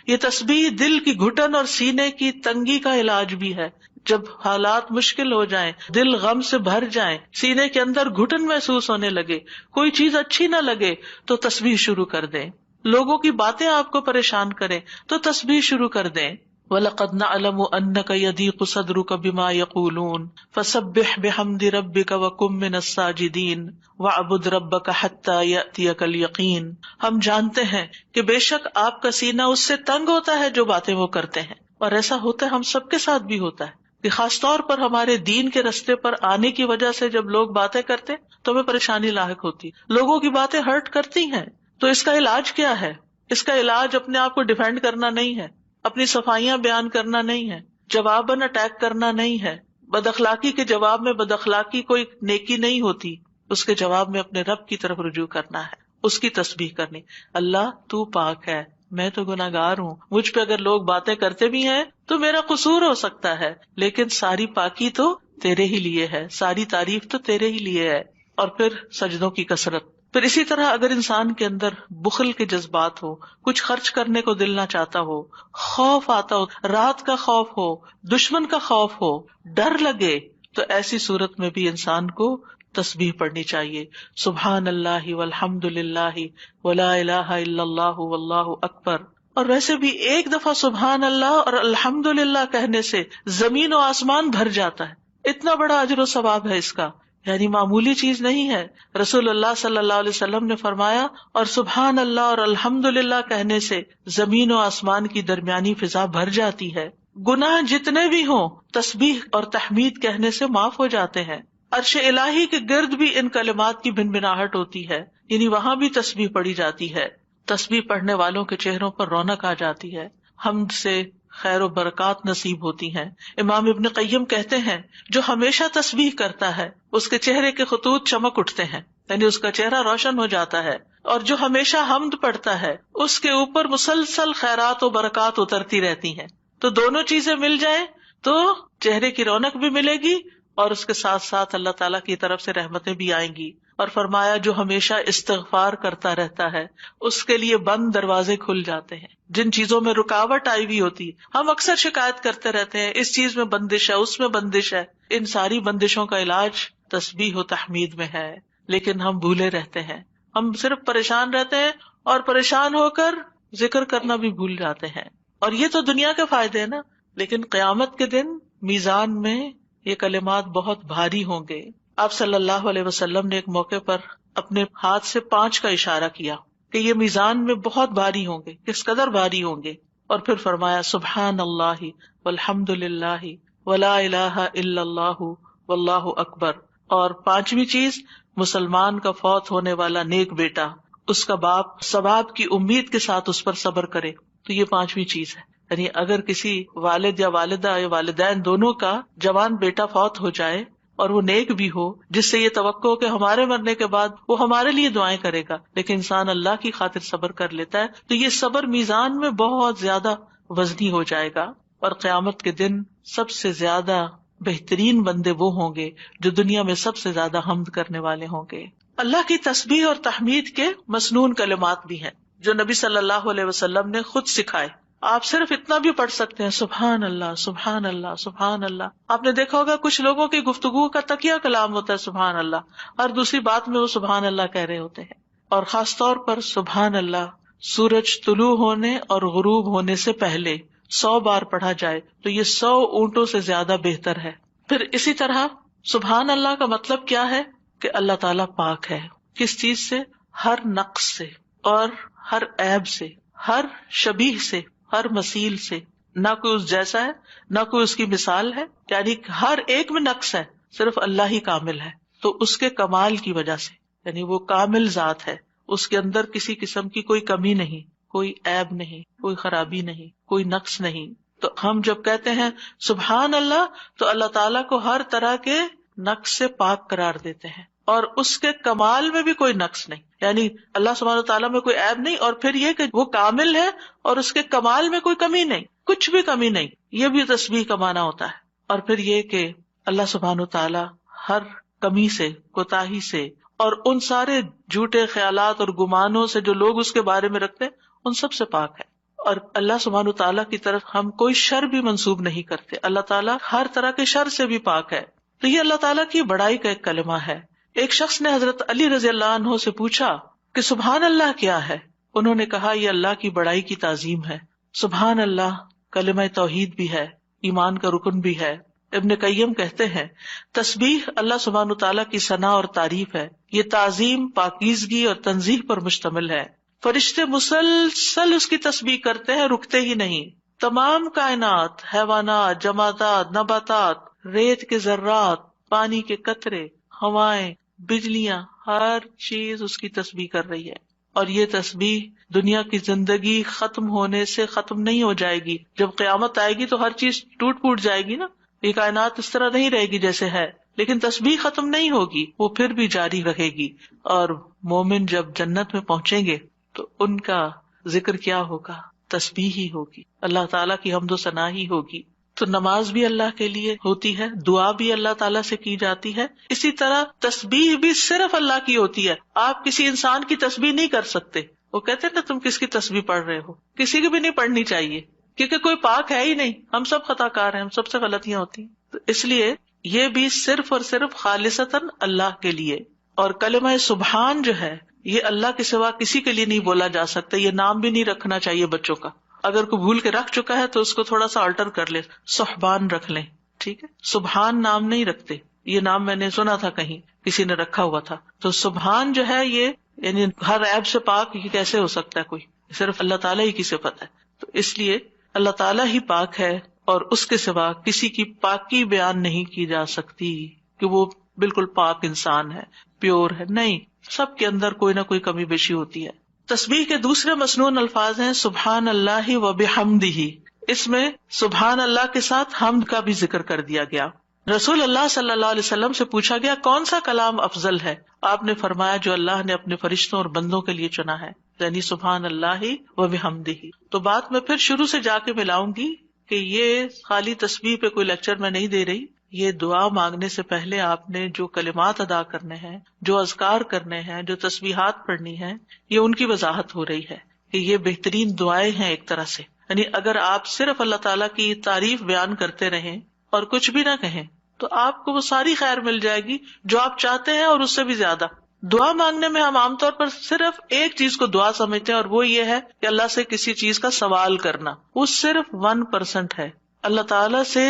یہ تسبیح دل کی گھٹن اور سینے کی تنگی کا علاج بھی ہے۔ جب حالات مشکل ہو جائیں، دل غم سے بھر جائیں، سینے کے اندر گھٹن محسوس ہونے لگے، کوئی چیز اچھی نہ لگے تو تسبیح شروع کر دیں، لوگوں کی باتیں آپ کو پریشان کریں تو تسبیح شروع کر دیں۔ وَلَقَدْ نَعْلَمُ أَنَّكَ يَضِيقُ صَدْرُكَ بِمَا يَقُولُونَ فَسَبِّحْ بِحَمْدِ رَبِّكَ وَكُن مِّنَ السَّاجِدِينَ وَاعْبُدْ رَبَّكَ حَتَّى يَأْتِيَكَ الْيَقِينُ۔ ہم جانتے ہیں کہ بے شک آپ کا سینہ اس سے تنگ ہوتا ہے جو باتیں وہ کرتے ہیں، اور ایسا ہوتا ہے، ہم سب کے ساتھ بھی ہوتا ہے کہ خاص طور پر ہمارے دین کے رستے پر آنے کی وجہ سے جب لوگ باتیں کرتے تو ہمیں پریشانی لاحق ہوتی، لوگوں کی باتیں ہرٹ کرتی ہیں. تو اس کا علاج کیا ہے؟ اس کا علاج اپنے آپ کو ڈیفینڈ کرنا نہیں ہے، اپنی صفائیاں بیان کرنا نہیں ہے، جواباً اٹیک کرنا نہیں ہے. بد اخلاقی کے جواب میں بد اخلاقی کوئی نیکی نہیں ہوتی، اس کے جواب میں اپنے رب کی طرف رجوع کرنا ہے، اس کی تسبیح کرنی. اللہ تو پاک ہے، میں تو گناہگار ہوں، مجھ پہ اگر لوگ باتیں کرتے بھی ہیں تو میرا قصور ہو سکتا ہے، لیکن ساری پاکی تو تیرے ہی لیے ہے، ساری تعریف تو تیرے ہی لیے ہے. اور پھر سجدوں کی کثرت. پھر اسی طرح اگر انسان کے اندر بخل کے جذبات ہو، کچھ خرچ کرنے کو دل نہ چاہتا ہو، خوف آتا ہو، رات کا خوف ہو، دشمن کا خوف ہو، ڈر لگے، تو ایسی صورت میں بھی انسان کو تسبیح پڑھنی چاہیے. سبحان اللہ والحمد للہ ولا الہ الا اللہ واللہ اکبر. اور ویسے بھی ایک دفعہ سبحان اللہ اور الحمد للہ کہنے سے زمین و آسمان بھر جاتا ہے، اتنا بڑا اجر و ثواب ہے اس کا، یعنی معمولی چیز نہیں ہے. رسول اللہ صلی اللہ علیہ وسلم نے فرمایا، اور سبحان اللہ اور الحمد للہ کہنے سے زمین و آسمان کی درمیانی فضا بھر جاتی ہے. گناہ جتنے بھی ہوں تسبیح اور تحمید کہنے سے معاف ہو جاتے ہیں. عرش الہی کے گرد بھی ان کلمات کی بھنبھناہٹ ہوتی ہے، یعنی وہاں بھی تسبیح پڑھی جاتی ہے. تسبیح پڑھنے والوں کے چہروں پر رونق آ جاتی ہے، حمد سے خیر و برکات نصیب ہوتی ہیں. امام ابن قیم کہتے ہیں، جو ہمیشہ تسبیح کرتا ہے اس کے چہرے کے خطوط چمک اٹھتے ہیں، یعنی اس کا چہرہ روشن ہو جاتا ہے. اور جو ہمیشہ حمد پڑھتا ہے اس کے اوپر مسلسل خیرات و برکات اترتی رہتی ہیں. تو دونوں چیزیں مل جائیں تو چہرے کی رونق بھی ملے گی اور اس کے ساتھ ساتھ اللہ تعالیٰ کی طرف سے رحمتیں بھی آئیں گی. اور فرمایا، جو ہمیشہ استغفار کرتا رہتا ہے اس کے لیے بند دروازے کھل جاتے ہیں. جن چیزوں میں رکاوٹ آئی ہوئی ہوتی، ہم اکثر شکایت کرتے رہتے ہیں اس چیز میں بندش ہے، اس میں بندش ہے. ان ساری بندشوں کا علاج تسبیح و تحمید میں ہے، لیکن ہم بھولے رہتے ہیں. ہم صرف پریشان رہتے ہیں اور پریشان ہو کر ذکر کرنا بھی بھول جاتے ہیں. اور یہ تو دنیا کے فائدے ہیں نا، لیکن قیامت کے دن میزان میں یہ کلمات بہت بھاری ہوں گے. آپ صلی اللہ علیہ وسلم نے ایک موقع پر اپنے ہاتھ سے 5 کا اشارہ کیا کہ یہ میزان میں بہت بھاری ہوں گے. کس قدر بھاری ہوں گے؟ اور پھر فرمایا، سبحان اللہ والحمد للہ ولا الہ الا اللہ واللہ اکبر. اور 5ویں چیز، مسلمان کا فوت ہونے والا نیک بیٹا، اس کا باپ ثواب کی امید کے ساتھ اس پر صبر کرے. تو یہ 5ویں چیز ہے. یعنی اگر کسی والد یا والدہ یا والدین دونوں کا جوان بیٹا فوت ہو جائے اور وہ نیک بھی ہو، جس سے یہ توقع ہو کہ ہمارے مرنے کے بعد وہ ہمارے لیے دعائیں کرے گا، لیکن انسان اللہ کی خاطر صبر کر لیتا ہے، تو یہ صبر میزان میں بہت زیادہ وزنی ہو جائے گا. اور قیامت کے دن سب سے زیادہ بہترین بندے وہ ہوں گے جو دنیا میں سب سے زیادہ حمد کرنے والے ہوں گے. اللہ کی تسبیح اور تحمید کے مسنون کلمات بھی ہیں جو نبی صلی اللہ علیہ وسلم نے خود سکھائے. آپ صرف اتنا بھی پڑھ سکتے ہیں، سبحان اللہ سبحان اللہ سبحان اللہ. آپ نے دیکھا ہوگا کچھ لوگوں کی گفتگو کا تکیہ کلام ہوتا ہے سبحان اللہ، اور دوسری بات میں وہ سبحان اللہ کہہ رہے ہوتے ہیں. اور خاص طور پر سبحان اللہ سورج طلوع ہونے اور غروب ہونے سے پہلے 100 بار پڑھا جائے تو یہ 100 اونٹوں سے زیادہ بہتر ہے. پھر اسی طرح سبحان اللہ کا مطلب کیا ہے کہ اللہ تعالیٰ پاک ہے. کس چیز سے؟ ہر نقص سے اور ہر عیب سے، ہر شبیہ سے، ہر مثیل سے. نہ کوئی اس جیسا ہے، نہ کوئی اس کی مثال ہے، یعنی ہر ایک میں نقص ہے، صرف اللہ ہی کامل ہے. تو اس کے کمال کی وجہ سے، یعنی وہ کامل ذات ہے، اس کے اندر کسی قسم کی کوئی کمی نہیں، کوئی عیب نہیں، کوئی خرابی نہیں، کوئی نقص نہیں. تو ہم جب کہتے ہیں سبحان اللہ تو اللہ تعالیٰ کو ہر طرح کے نقص سے پاک قرار دیتے ہیں، اور اس کے کمال میں بھی کوئی نقص نہیں، یعنی اللہ سبحانہ وتعالیٰ میں کوئی عیب نہیں، اور پھر یہ کہ وہ کامل ہے اور اس کے کمال میں کوئی کمی نہیں، کچھ بھی کمی نہیں. یہ بھی تسبیح کا معنی ہوتا ہے. اور پھر یہ کہ اللہ سبحانہ وتعالیٰ ہر کمی سے، کوتاہی سے، اور ان سارے جھوٹے خیالات اور گمانوں سے جو لوگ اس کے بارے میں رکھتے ہیں، ان سب سے پاک ہے. اور اللہ سبحانہ وتعالیٰ کی طرف ہم کوئی شر بھی منسوب نہیں کرتے. اللہ تعالیٰ ہر طرح کے شر سے بھی پاک ہے. تو یہ اللہ تعالیٰ کی بڑائی کا ایک کلمہ ہے. ایک شخص نے حضرت علی رضی اللہ عنہ سے پوچھا کہ سبحان اللہ کیا ہے؟ انہوں نے کہا یہ اللہ کی بڑائی کی تعظیم ہے. سبحان اللہ کلمہ توحید بھی ہے، ایمان کا رکن بھی ہے. ابن قیم کہتے ہیں تسبیح اللہ سبحانہ تعالیٰ کی ثنا اور تعریف ہے. یہ تعظیم، پاکیزگی اور تنزیہ پر مشتمل ہے. فرشتے مسلسل اس کی تسبیح کرتے ہیں، رکتے ہی نہیں. تمام کائنات، حیوانات، جمادات، نباتات، ریت کے ذرات، پانی کے قطرے، ہوائیں، بجلیاں، ہر چیز اس کی تسبیح کر رہی ہے. اور یہ تسبیح دنیا کی زندگی ختم ہونے سے ختم نہیں ہو جائے گی. جب قیامت آئے گی تو ہر چیز ٹوٹ پھوٹ جائے گی نا، یہ کائنات اس طرح نہیں رہے گی جیسے ہے، لیکن تسبیح ختم نہیں ہوگی، وہ پھر بھی جاری رہے گی. اور مومن جب جنت میں پہنچیں گے تو ان کا ذکر کیا ہوگا؟ تسبیح ہی ہوگی، اللہ تعالیٰ کی حمد و ثنا ہی ہوگی. تو نماز بھی اللہ کے لیے ہوتی ہے، دعا بھی اللہ تعالیٰ سے کی جاتی ہے، اسی طرح تسبیح بھی صرف اللہ کی ہوتی ہے. آپ کسی انسان کی تسبیح نہیں کر سکتے. وہ کہتے ہیں نا تم کس کی تسبیح پڑھ رہے ہو، کسی کی بھی نہیں پڑھنی چاہیے، کیونکہ کوئی پاک ہے ہی نہیں، ہم سب خطا کار ہیں، ہم سب سے غلطیاں ہوتی ہیں. تو اس لیے یہ بھی صرف اور صرف خالصتاً اللہ کے لیے. اور کلمہ سبحان جو ہے یہ اللہ کے سوا کسی کے لیے نہیں بولا جا سکتا. یہ نام بھی نہیں رکھنا چاہیے بچوں کا، اگر کوئی بھول کے رکھ چکا ہے تو اس کو تھوڑا سا آلٹر کر لے، سبحان رکھ لیں، ٹھیک ہے. سبحان نام نہیں رکھتے، یہ نام میں نے سنا تھا کہیں کسی نے رکھا ہوا تھا. تو سبحان جو ہے یہ یعنی ہر عیب سے پاک یہ کیسے ہو سکتا ہے، کوئی صرف اللہ تعالیٰ ہی کی صفت ہے. تو اس لیے اللہ تعالیٰ ہی پاک ہے اور اس کے سوا کسی کی پاکی بیان نہیں کی جا سکتی کہ وہ بالکل پاک انسان ہے، پیور ہے. نہیں، سب کے اندر کوئی نہ کوئی کمی بیشی ہوتی ہے. تسبیح کے دوسرے مسنون الفاظ ہیں سبحان اللہ و بحمدہ. اس میں سبحان اللہ کے ساتھ حمد کا بھی ذکر کر دیا گیا. رسول اللہ صلی اللہ علیہ وسلم سے پوچھا گیا کون سا کلام افضل ہے؟ آپ نے فرمایا جو اللہ نے اپنے فرشتوں اور بندوں کے لیے چنا ہے، یعنی سبحان اللہ و بحمدہ. تو بات میں پھر شروع سے جا کے ملاؤں گی کہ یہ خالی تسبیح پہ کوئی لیکچر میں نہیں دے رہی. یہ دعا مانگنے سے پہلے آپ نے جو کلمات ادا کرنے ہیں، جو اذکار کرنے ہیں، جو تسبیحات پڑھنی ہیں، یہ ان کی وضاحت ہو رہی ہے کہ یہ بہترین دعائیں ہیں ایک طرح سے. یعنی اگر آپ صرف اللہ تعالیٰ کی تعریف بیان کرتے رہیں اور کچھ بھی نہ کہیں تو آپ کو وہ ساری خیر مل جائے گی جو آپ چاہتے ہیں اور اس سے بھی زیادہ. دعا مانگنے میں ہم عام طور پر صرف ایک چیز کو دعا سمجھتے ہیں اور وہ یہ ہے کہ اللہ سے کسی چیز کا سوال کرنا. وہ صرف 1% ہے. اللہ تعالیٰ سے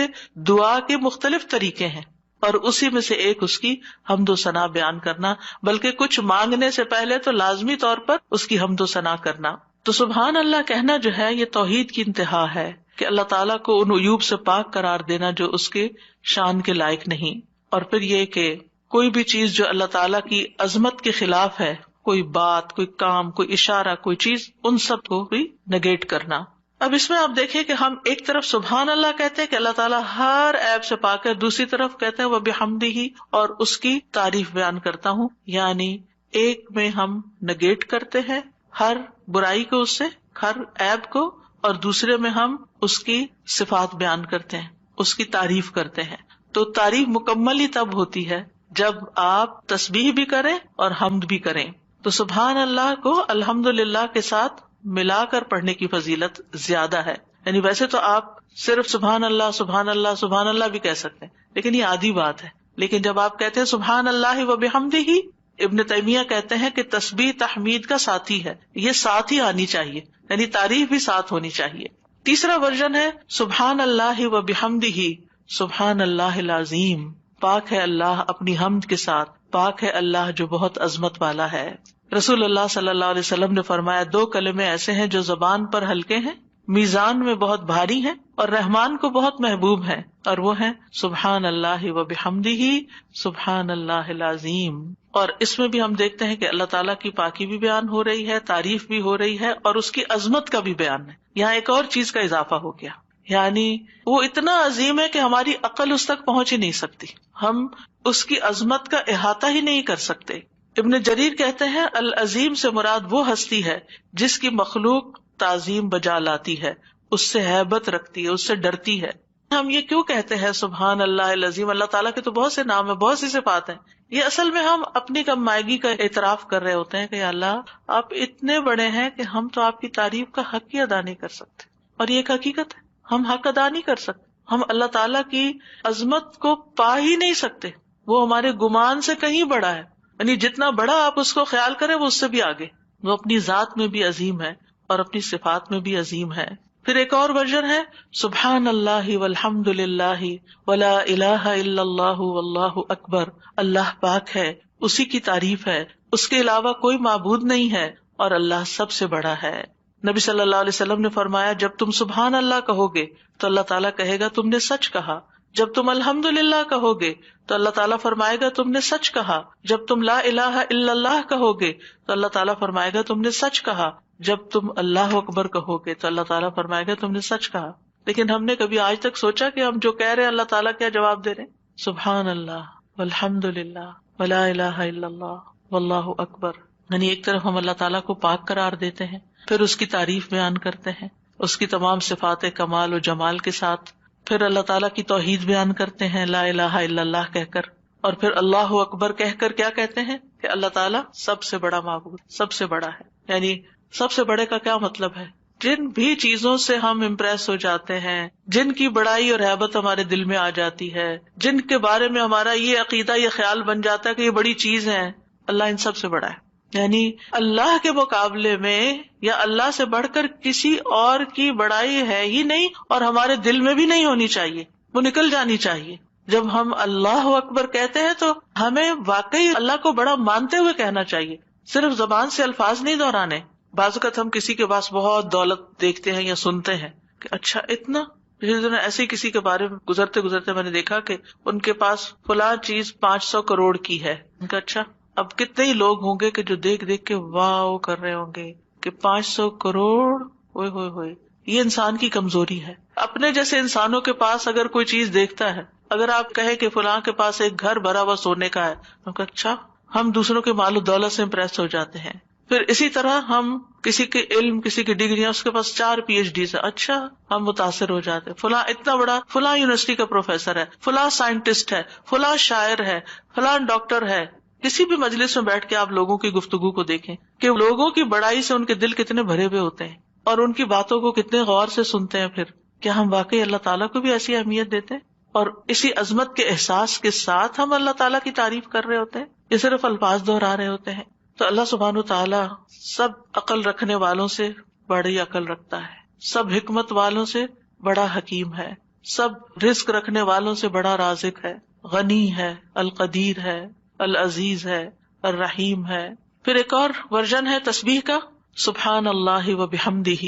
دعا کے مختلف طریقے ہیں اور اسی میں سے ایک اس کی حمد و ثنا بیان کرنا، بلکہ کچھ مانگنے سے پہلے تو لازمی طور پر اس کی حمد و ثنا کرنا. تو سبحان اللہ کہنا جو ہے یہ توحید کی انتہا ہے کہ اللہ تعالیٰ کو ان عیوب سے پاک قرار دینا جو اس کے شان کے لائق نہیں. اور پھر یہ کہ کوئی بھی چیز جو اللہ تعالیٰ کی عظمت کے خلاف ہے، کوئی بات، کوئی کام، کوئی اشارہ، کوئی چیز، ان سب کو بھی نگیٹ کرنا. اب اس میں آپ دیکھیں کہ ہم ایک طرف سبحان اللہ کہتے ہیں کہ اللہ تعالیٰ ہر عیب سے پاک ہے، دوسری طرف کہتے ہیں وہ بحمدہ اور اس کی تعریف بیان کرتا ہوں. یعنی ایک میں ہم نگیٹ کرتے ہیں ہر برائی کو، اس سے ہر عیب کو، اور دوسرے میں ہم اس کی صفات بیان کرتے ہیں، اس کی تعریف کرتے ہیں. تو تعریف مکمل ہی تب ہوتی ہے جب آپ تسبیح بھی کریں اور حمد بھی کریں. تو سبحان اللہ کو الحمدللہ کے ساتھ ملا کر پڑھنے کی فضیلت زیادہ ہے. یعنی ویسے تو آپ صرف سبحان اللہ سبحان اللہ سبحان اللہ بھی کہہ سکتے ہیں، لیکن یہ آدھی بات ہے. لیکن جب آپ کہتے ہیں سبحان اللہ و بحمدہ، ابن تیمیہ کہتے ہیں کہ تسبیح تحمید کا ساتھی ہے، یہ ساتھ ہی آنی چاہیے، یعنی تعریف بھی ساتھ ہونی چاہیے. تیسرا ورژن ہے سبحان اللہ و بحمدہ سبحان اللہ العظیم. پاک ہے اللہ اپنی حمد کے ساتھ، پاک ہے اللہ جو بہت عظمت والا ہے. رسول اللہ صلی اللہ علیہ وسلم نے فرمایا 2 کلمے ایسے ہیں جو زبان پر ہلکے ہیں، میزان میں بہت بھاری ہیں اور رحمان کو بہت محبوب ہیں، اور وہ ہیں سبحان اللہ و بحمدہ سبحان اللہ العظیم. اور اس میں بھی ہم دیکھتے ہیں کہ اللہ تعالیٰ کی پاکی بھی بیان ہو رہی ہے، تعریف بھی ہو رہی ہے، اور اس کی عظمت کا بھی بیان ہے. یہاں ایک اور چیز کا اضافہ ہو گیا، یعنی وہ اتنا عظیم ہے کہ ہماری عقل اس تک پہنچ ہی نہیں سکتی، ہم اس کی عظمت کا احاطہ ہی نہیں کر سکتے. ابن جریر کہتے ہیں العظیم سے مراد وہ ہستی ہے جس کی مخلوق تعظیم بجا لاتی ہے، اس سے ہیبت رکھتی ہے، اس سے ڈرتی ہے. ہم یہ کیوں کہتے ہیں سبحان اللہ العظیم؟ اللہ تعالیٰ کے تو بہت سے نام ہیں، بہت سی صفات ہیں. یہ اصل میں ہم اپنی کم مائگی کا اعتراف کر رہے ہوتے ہیں کہ اللہ آپ اتنے بڑے ہیں کہ ہم تو آپ کی تعریف کا حق ہی ادا نہیں کر سکتے. اور یہ ایک حقیقت ہے، ہم حق ادا نہیں کر سکتے، ہم اللہ تعالیٰ کی عظمت کو پا ہی نہیں سکتے. وہ ہمارے گمان سے کہیں بڑا ہے، یعنی جتنا بڑا آپ اس کو خیال کریں وہ اس سے بھی آگے. وہ اپنی ذات میں بھی عظیم ہے اور اپنی صفات میں بھی عظیم ہے. پھر ایک اور ورژن ہے سبحان اللہ والحمد للہ ولا الہ الا اللہ واللہ اکبر. اللہ پاک ہے، اسی کی تعریف ہے، اس کے علاوہ کوئی معبود نہیں ہے اور اللہ سب سے بڑا ہے. نبی صلی اللہ علیہ وسلم نے فرمایا جب تم سبحان اللہ کہو گے تو اللہ تعالیٰ کہے گا تم نے سچ کہا، جب تم الحمدللہ کہو گے تو اللہ تعالیٰ فرمائے گا تم نے سچ کہا، جب تم لا الہ الا اللہ کہو گے تو اللہ تعالیٰ فرمائے گا تم نے سچ کہا، جب تم اللہ اکبر کہو گے تو اللہ تعالیٰ فرمائے گا تم نے سچ کہا. لیکن ہم نے کبھی آج تک سوچا کہ ہم جو کہہ رہے ہیں اللہ تعالیٰ کیا جواب دے رہے ہیں؟ سبحان اللہ والحمدللہ ولا الہ الا اللہ واللہ اکبر. یعنی ایک طرف ہم اللہ تعالیٰ کو پاک قرار دیتے ہیں، پھر اس کی تعریف بیان کرتے ہیں اس کی تمام صفات کمال و جمال کے ساتھ، پھر اللہ تعالیٰ کی توحید بیان کرتے ہیں لا الہ الا اللہ کہہ کر، اور پھر اللہ اکبر کہہ کر کیا کہتے ہیں کہ اللہ تعالیٰ سب سے بڑا معبود، سب سے بڑا ہے. یعنی سب سے بڑے کا کیا مطلب ہے؟ جن بھی چیزوں سے ہم امپریس ہو جاتے ہیں، جن کی بڑائی اور ہیبت ہمارے دل میں آ جاتی ہے، جن کے بارے میں ہمارا یہ عقیدہ یہ خیال بن جاتا ہے کہ یہ بڑی چیز ہے، اللہ ان سب سے بڑا ہے. یعنی اللہ کے مقابلے میں یا اللہ سے بڑھ کر کسی اور کی بڑائی ہے ہی نہیں، اور ہمارے دل میں بھی نہیں ہونی چاہیے، وہ نکل جانی چاہیے. جب ہم اللہ اکبر کہتے ہیں تو ہمیں واقعی اللہ کو بڑا مانتے ہوئے کہنا چاہیے، صرف زبان سے الفاظ نہیں دہرانے. بعض اوقات ہم کسی کے پاس بہت دولت دیکھتے ہیں یا سنتے ہیں کہ اچھا اتنا، ایسے کسی کے بارے میں گزرتے گزرتے میں نے دیکھا کہ ان کے پاس فلاں چیز 500 کروڑ کی ہے. ان کا اچھا، اب کتنے ہی لوگ ہوں گے کہ جو دیکھ دیکھ کے واو کر رہے ہوں گے کہ 500 کروڑ، ہوئے ہوئے ہوئے. یہ انسان کی کمزوری ہے. اپنے جیسے انسانوں کے پاس اگر کوئی چیز دیکھتا ہے، اگر آپ کہیں کہ فلاں کے پاس ایک گھر بھرا ہوا سونے کا ہے، تو اچھا، ہم دوسروں کے مال و دولت سے امپریس ہو جاتے ہیں. پھر اسی طرح ہم کسی کے علم، کسی کی ڈگریاں، اس کے پاس 4 PhD ہے، اچھا ہم متاثر ہو جاتے ہیں. فلاں اتنا بڑا، فلاں یونیورسٹی کا پروفیسر ہے، فلاں سائنٹسٹ ہے، فلاں شاعر ہے، فلاں ڈاکٹر ہے. کسی بھی مجلس میں بیٹھ کے آپ لوگوں کی گفتگو کو دیکھیں کہ لوگوں کی بڑائی سے ان کے دل کتنے بھرے ہوئے ہوتے ہیں اور ان کی باتوں کو کتنے غور سے سنتے ہیں. پھر کیا ہم واقعی اللہ تعالیٰ کو بھی ایسی اہمیت دیتے ہیں اور اسی عظمت کے احساس کے ساتھ ہم اللہ تعالیٰ کی تعریف کر رہے ہوتے ہیں یا صرف الفاظ دہرا رہے ہوتے ہیں؟ تو اللہ سبحانہ وتعالیٰ سب عقل رکھنے والوں سے بڑی عقل رکھتا ہے، سب حکمت والوں سے بڑا حکیم ہے، سب رزق رکھنے والوں سے بڑا رازق ہے، غنی ہے، القدیر ہے، العزیز ہے، الرحیم ہے. پھر ایک اور ورژن ہے تسبیح کا، سبحان اللہ و بحمدہ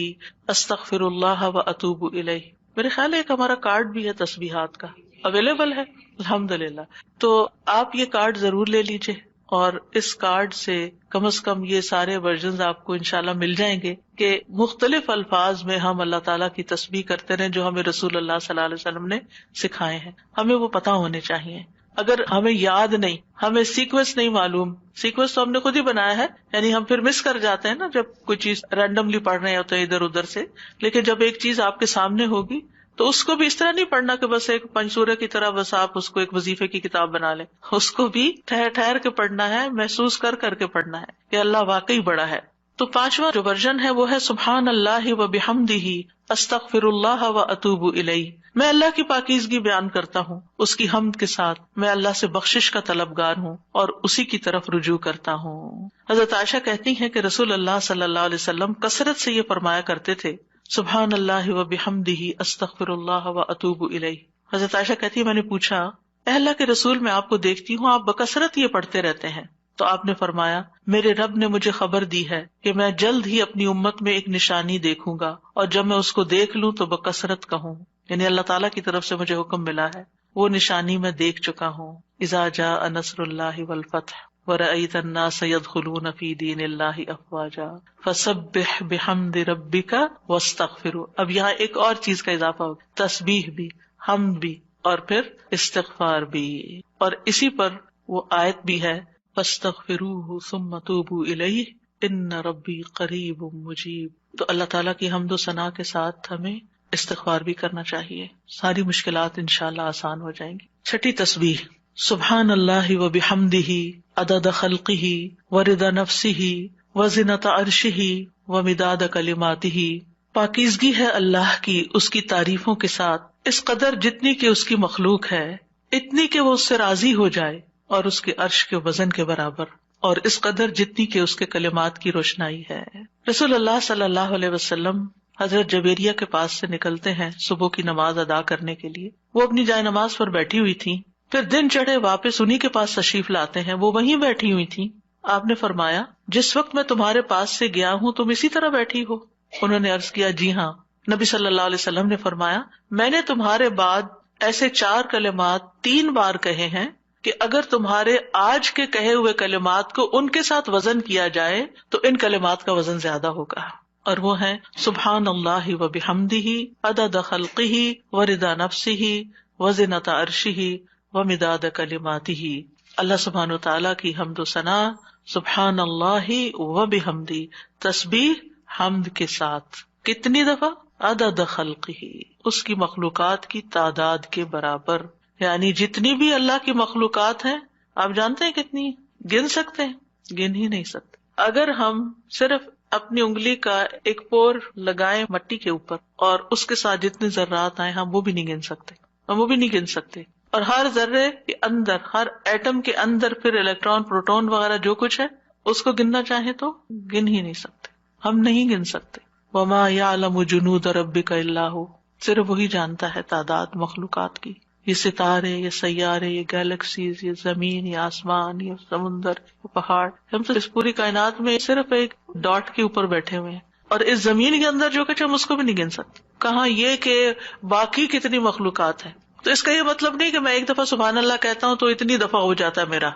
استغفر اللہ و اتوب الیہ. میرے خیال ہے ایک ہمارا کارڈ بھی ہے تسبیحات کا، اویلیبل ہے الحمدللہ. تو آپ یہ کارڈ ضرور لے لیجئے اور اس کارڈ سے کم از کم یہ سارے ورژنز آپ کو انشاءاللہ مل جائیں گے کہ مختلف الفاظ میں ہم اللہ تعالیٰ کی تسبیح کرتے رہیں جو ہمیں رسول اللہ صلی اللہ علیہ وسلم نے سکھائے ہیں. ہمیں وہ پتہ ہونے چاہیے. اگر ہمیں یاد نہیں، ہمیں سیکوینس نہیں معلوم، سیکوینس تو ہم نے خود ہی بنایا ہے، یعنی ہم پھر مس کر جاتے ہیں نا جب کوئی چیز رینڈملی پڑھ رہے ہوتے ہیں ادھر ادھر سے. لیکن جب ایک چیز آپ کے سامنے ہوگی تو اس کو بھی اس طرح نہیں پڑھنا کہ بس ایک پنسورے کی طرح بس آپ اس کو ایک وظیفے کی کتاب بنا لیں. اس کو بھی ٹھہر ٹھہر کے پڑھنا ہے، محسوس کر کر کے پڑھنا ہے کہ اللہ واقعی بڑا ہے. تو 5واں جو ورژن ہے وہ ہے سبحان اللہ و بحمدہ استغفر اللہ و اتوب الیہ. میں اللہ کی پاکیزگی بیان کرتا ہوں اس کی حمد کے ساتھ، میں اللہ سے بخشش کا طلبگار ہوں اور اسی کی طرف رجوع کرتا ہوں. حضرت عائشہ کہتی ہیں کہ رسول اللہ صلی اللہ علیہ وسلم کثرت سے یہ فرمایا کرتے تھے، سبحان اللہ و بحمدہ استغفر اللہ و اتوب الیہ. حضرت عائشہ کہتی ہے میں نے پوچھا اے اللہ کے رسول، میں آپ کو دیکھتی ہوں آپ بکثرت یہ پڑھتے رہتے ہیں. تو آپ نے فرمایا میرے رب نے مجھے خبر دی ہے کہ میں جلد ہی اپنی امت میں ایک نشانی دیکھوں گا اور جب میں اس کو دیکھ لوں تو بکثرت کہوں. یعنی اللہ تعالیٰ کی طرف سے مجھے حکم ملا ہے، وہ نشانی میں دیکھ چکا ہوں. اذا جاء نصر اللہ والفتح ورأیت الناس يدخلون فی دین اللہ افواجا فسبح بحمد ربک واستغفر. اب یہاں ایک اور چیز کا اضافہ ہو، تسبیح بھی، حمد بھی، اور پھر استغفار بھی. اور اسی پر وہ آیت بھی ہے فاستغفروہ ثم توبوا الیہ ان ربی قریب مجیب. تو اللہ تعالیٰ کی حمد و ثنا کے ساتھ ہمیں استغفار بھی کرنا چاہیے، ساری مشکلات انشاءاللہ آسان ہو جائیں گی. 6 تسبیح، سبحان اللہ و بحمدہ عدد خلقہ ورضا نفسہ وزنۃ عرشہ ومداد کلماتہ. پاکیزگی ہے اللہ کی اس کی تعریفوں کے ساتھ، اس قدر جتنی کہ اس کی مخلوق ہے، اتنی کہ وہ اس سے راضی ہو جائے اور اس کے عرش کے وزن کے برابر، اور اس قدر جتنی کہ اس کے کلمات کی روشنائی ہے. رسول اللہ صلی اللہ علیہ وسلم حضرت جبیریہ کے پاس سے نکلتے ہیں صبح کی نماز ادا کرنے کے لیے. وہ اپنی جائے نماز پر بیٹھی ہوئی تھی، پھر دن چڑھے واپس انہی کے پاس تشریف لاتے ہیں، وہ وہیں بیٹھی ہوئی تھی. آپ نے فرمایا جس وقت میں تمہارے پاس سے گیا ہوں تم اسی طرح بیٹھی ہو. انہوں نے عرض کیا جی ہاں. نبی صلی اللہ علیہ وسلم نے فرمایا میں نے تمہارے بعد ایسے 4 کلمات 3 بار کہے ہیں کہ اگر تمہارے آج کے کہے ہوئے کلمات کو ان کے ساتھ وزن کیا جائے تو ان کلمات کا وزن زیادہ ہوگا، اور وہ ہیں سبحان اللہ و بحمدہ عدد خلقہ ورضا نفسہ وزنۃ عرشہ ومداد کلماتہ. اللہ سبحانہ و تعالیٰ کی حمد و ثنا، سبحان اللہ و بحمدہ، تسبیح حمد کے ساتھ کتنی دفعہ؟ عدد خلقہ، اس کی مخلوقات کی تعداد کے برابر، یعنی جتنی بھی اللہ کی مخلوقات ہیں آپ جانتے ہیں کتنی؟ گن سکتے ہیں؟ گن ہی نہیں سکتے. اگر ہم صرف اپنی انگلی کا ایک پور لگائیں مٹی کے اوپر اور اس کے ساتھ جتنے ذرات آئے ہم وہ بھی نہیں گن سکتے، ہم وہ بھی نہیں گن سکتے. اور ہر ذرے کے اندر، ہر ایٹم کے اندر پھر الیکٹران پروٹون وغیرہ جو کچھ ہے اس کو گننا چاہیں تو گن ہی نہیں سکتے، ہم نہیں گن سکتے. وما یعلم جنود ربک الا ھو، صرف وہی جانتا ہے تعداد مخلوقات کی. یہ ستارے، یہ سیارے، یہ گیلیکسیز، یہ زمین، یہ آسمان، یہ سمندر، یہ پہاڑ، ہم تو اس پوری کائنات میں صرف ایک ڈاٹ کے اوپر بیٹھے ہوئے ہیں، اور اس زمین کے اندر جو کچھ ہم اس کو بھی نہیں گن سکتے، کہاں یہ کہ باقی کتنی مخلوقات ہیں. تو اس کا یہ مطلب نہیں کہ میں ایک دفعہ سبحان اللہ کہتا ہوں تو اتنی دفعہ ہو جاتا ہے میرا،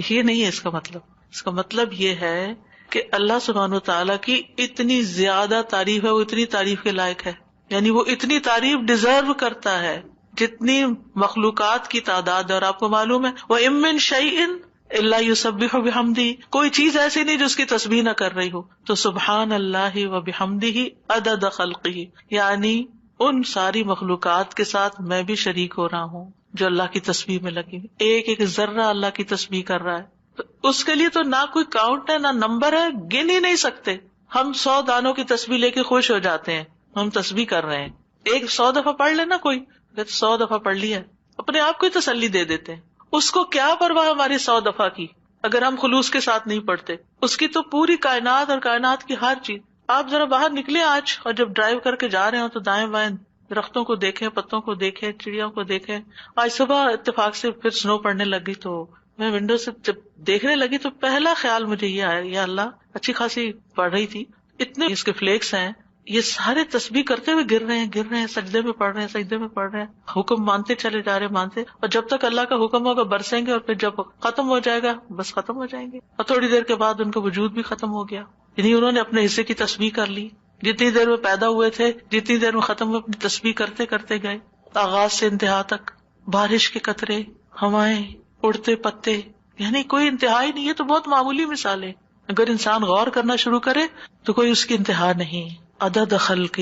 یہ نہیں ہے اس کا مطلب. اس کا مطلب یہ ہے کہ اللہ سبحانہ وتعالیٰ کی اتنی زیادہ تعریف ہے، وہ اتنی تعریف کے لائق ہے، یعنی وہ اتنی تعریف ڈیزرو کرتا ہے جتنی مخلوقات کی تعداد ہے. اور آپ کو معلوم ہے وَإِن مِّن شَيْءٍ إِلَّا يُسَبِّحُ بِحَمْدِهِ، کوئی چیز ایسی نہیں جو اس کی تسبیح نہ کر رہی ہو. تو سبحان اللہ وبحمدہ عدد خلقہ، یعنی ان ساری مخلوقات کے ساتھ میں بھی شریک ہو رہا ہوں جو اللہ کی تسبیح میں لگی، ایک ایک ذرہ اللہ کی تسبیح کر رہا ہے. تو اس کے لیے تو نہ کوئی کاؤنٹ ہے، نہ نمبر ہے، گن ہی نہیں سکتے. ہم 100 دانوں کی تسبیح لے کے خوش ہو جاتے ہیں، ہم تسبیح کر رہے ہیں. ایک 100 دفعہ پڑھ لینا، کوئی 100 دفعہ پڑھ لیا، اپنے آپ کو ہی تسلی دے دیتے ہیں. اس کو کیا پرواہ ہماری 100 دفعہ کی اگر ہم خلوص کے ساتھ نہیں پڑھتے. اس کی تو پوری کائنات اور کائنات کی ہر چیز. آپ ذرا باہر نکلے آج اور جب ڈرائیو کر کے جا رہے ہوں تو دائیں بائیں درختوں کو دیکھیں، پتوں کو دیکھیں، چڑیوں کو دیکھیں. آج صبح اتفاق سے پھر سنو پڑنے لگی تو میں ونڈو سے جب دیکھنے لگی تو پہلا خیال مجھے یہ آیا، یا اللہ اچھی خاصی پڑھ رہی تھی، اتنے اس کے فلیکس ہیں، یہ سارے تسبیح کرتے ہوئے گر رہے ہیں، سجدے میں پڑھ رہے ہیں، سجدے میں پڑھ رہے ہیں، حکم مانتے چلے جا رہے ہیں، مانتے، اور جب تک اللہ کا حکم ہوگا برسیں گے، اور پھر جب ختم ہو جائے گا بس ختم ہو جائیں گے. اور تھوڑی دیر کے بعد ان کا وجود بھی ختم ہو گیا، یعنی انہوں نے اپنے حصے کی تسبیح کر لی. جتنی دیر میں پیدا ہوئے تھے، جتنی دیر میں ختم ہوئے، اپنی تسبیح کرتے کرتے گئے، آغاز سے انتہا تک. بارش کے قطرے، ہوائیں، اڑتے پتے، یعنی کوئی انتہا ہی نہیں. یہ تو بہت معمولی مثال ہے، اگر انسان غور کرنا شروع کرے تو کوئی اس کی انتہا نہیں. عدد خلقہ،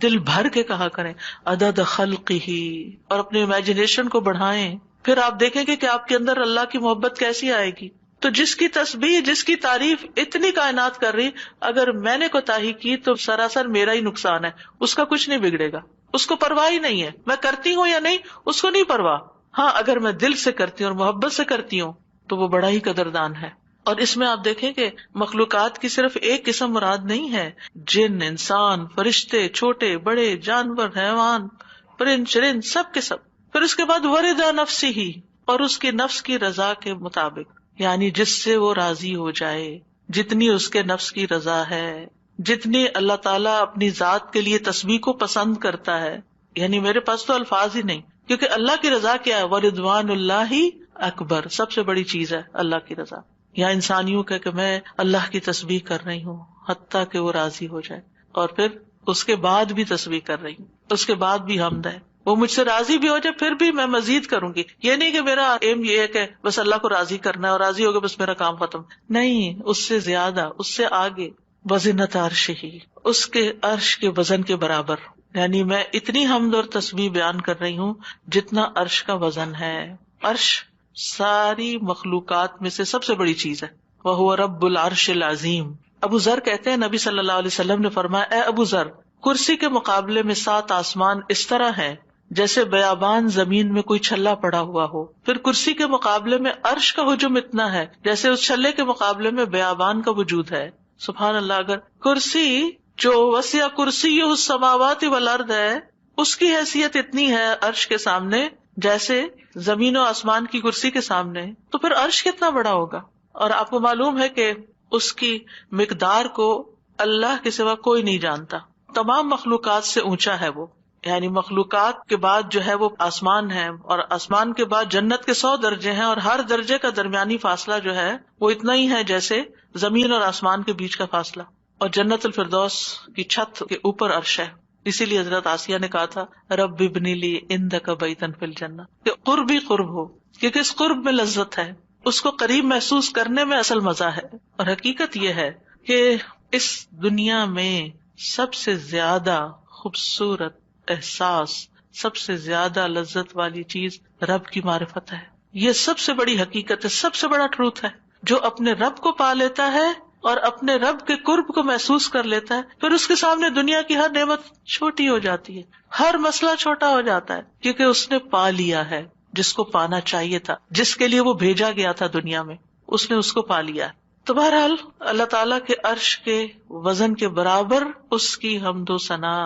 دل بھر کے کہا کریں عدد خلقہ، اور اپنے امیجنیشن کو بڑھائیں. پھر آپ دیکھیں گے کہ آپ کے اندر اللہ کی محبت کیسی آئے گی. تو جس کی تسبیح، جس کی تعریف اتنی کائنات کر رہی، اگر میں نے کوتاہی کی تو سراسر میرا ہی نقصان ہے، اس کا کچھ نہیں بگڑے گا. اس کو پرواہ ہی نہیں ہے میں کرتی ہوں یا نہیں، اس کو نہیں پرواہ. ہاں اگر میں دل سے کرتی ہوں اور محبت سے کرتی ہوں تو وہ بڑا ہی قدردان ہے. اور اس میں آپ دیکھیں کہ مخلوقات کی صرف ایک قسم مراد نہیں ہے، جن، انسان، فرشتے، چھوٹے بڑے، جانور، حیوان، پرند چرند، سب کے سب. پھر اس کے بعد ورضا نفسہ، اور اس کے نفس کی رضا کے مطابق، یعنی جس سے وہ راضی ہو جائے، جتنی اس کے نفس کی رضا ہے، جتنی اللہ تعالیٰ اپنی ذات کے لیے تسبیح کو پسند کرتا ہے. یعنی میرے پاس تو الفاظ ہی نہیں، کیونکہ اللہ کی رضا کیا ہے؟ ورضوان اللہ اکبر، سب سے بڑی چیز ہے اللہ کی رضا. یا انسان یوں کہ میں اللہ کی تسبیح کر رہی ہوں حتیٰ کہ وہ راضی ہو جائے، اور پھر اس کے بعد بھی تسبیح کر رہی ہوں، اس کے بعد بھی حمد ہے، وہ مجھ سے راضی بھی ہو جائے پھر بھی میں مزید کروں گی. یہ نہیں کہ میرا ایم یہ ہے کہ بس اللہ کو راضی کرنا ہے اور راضی ہوگا بس میرا کام ختم. نہیں، اس سے زیادہ، اس سے آگے. وزنۃ عرشہ، اس کے عرش کے وزن کے برابر، یعنی میں اتنی حمد اور تسبیح بیان کر رہی ہوں جتنا عرش کا وزن ہے. عرش ساری مخلوقات میں سے سب سے بڑی چیز ہے. وَهُوَ رَبُّ الْعَرْشِ الْعَظِيمِ. ابو ذر کہتے ہیں نبی صلی اللہ علیہ وسلم نے فرمایا، اے ابو ذر، کرسی کے مقابلے میں 7 آسمان اس طرح ہیں جیسے بیابان زمین میں کوئی چھلا پڑا ہوا ہو. پھر کرسی کے مقابلے میں عرش کا حجم اتنا ہے جیسے اس چھلے کے مقابلے میں بیابان کا وجود ہے. سبحان اللہ. اگر کرسی جو وسع کرسی السماوات والارض ہے، اس کی حیثیت اتنی ہے عرش کے سامنے جیسے زمین و آسمان کی کرسی کے سامنے، تو پھر عرش کتنا بڑا ہوگا. اور آپ کو معلوم ہے کہ اس کی مقدار کو اللہ کے سوا کوئی نہیں جانتا. تمام مخلوقات سے اونچا ہے وہ، یعنی مخلوقات کے بعد جو ہے وہ آسمان ہے، اور آسمان کے بعد جنت کے 100 درجے ہیں، اور ہر درجے کا درمیانی فاصلہ جو ہے وہ اتنا ہی ہے جیسے زمین اور آسمان کے بیچ کا فاصلہ. اور جنت الفردوس کی چھت کے اوپر عرش ہے. اسی لیے حضرت آسیہ نے کہا تھا رب ابنی لی عندک بیتا فی الجنہ، کہ قرب ہی قرب ہو، کیونکہ اس قرب میں لذت ہے، اس کو قریب محسوس کرنے میں اصل مزہ ہے. اور حقیقت یہ ہے کہ اس دنیا میں سب سے زیادہ خوبصورت احساس، سب سے زیادہ لذت والی چیز رب کی معرفت ہے. یہ سب سے بڑی حقیقت ہے، سب سے بڑا ٹروتھ ہے. جو اپنے رب کو پا لیتا ہے اور اپنے رب کے قرب کو محسوس کر لیتا ہے، پھر اس کے سامنے دنیا کی ہر نعمت چھوٹی ہو جاتی ہے، ہر مسئلہ چھوٹا ہو جاتا ہے، کیونکہ اس نے پا لیا ہے جس کو پانا چاہیے تھا، جس کے لیے وہ بھیجا گیا تھا دنیا میں، اس نے اس کو پا لیا. تو بہرحال اللہ تعالیٰ کے عرش کے وزن کے برابر اس کی حمد و ثنا.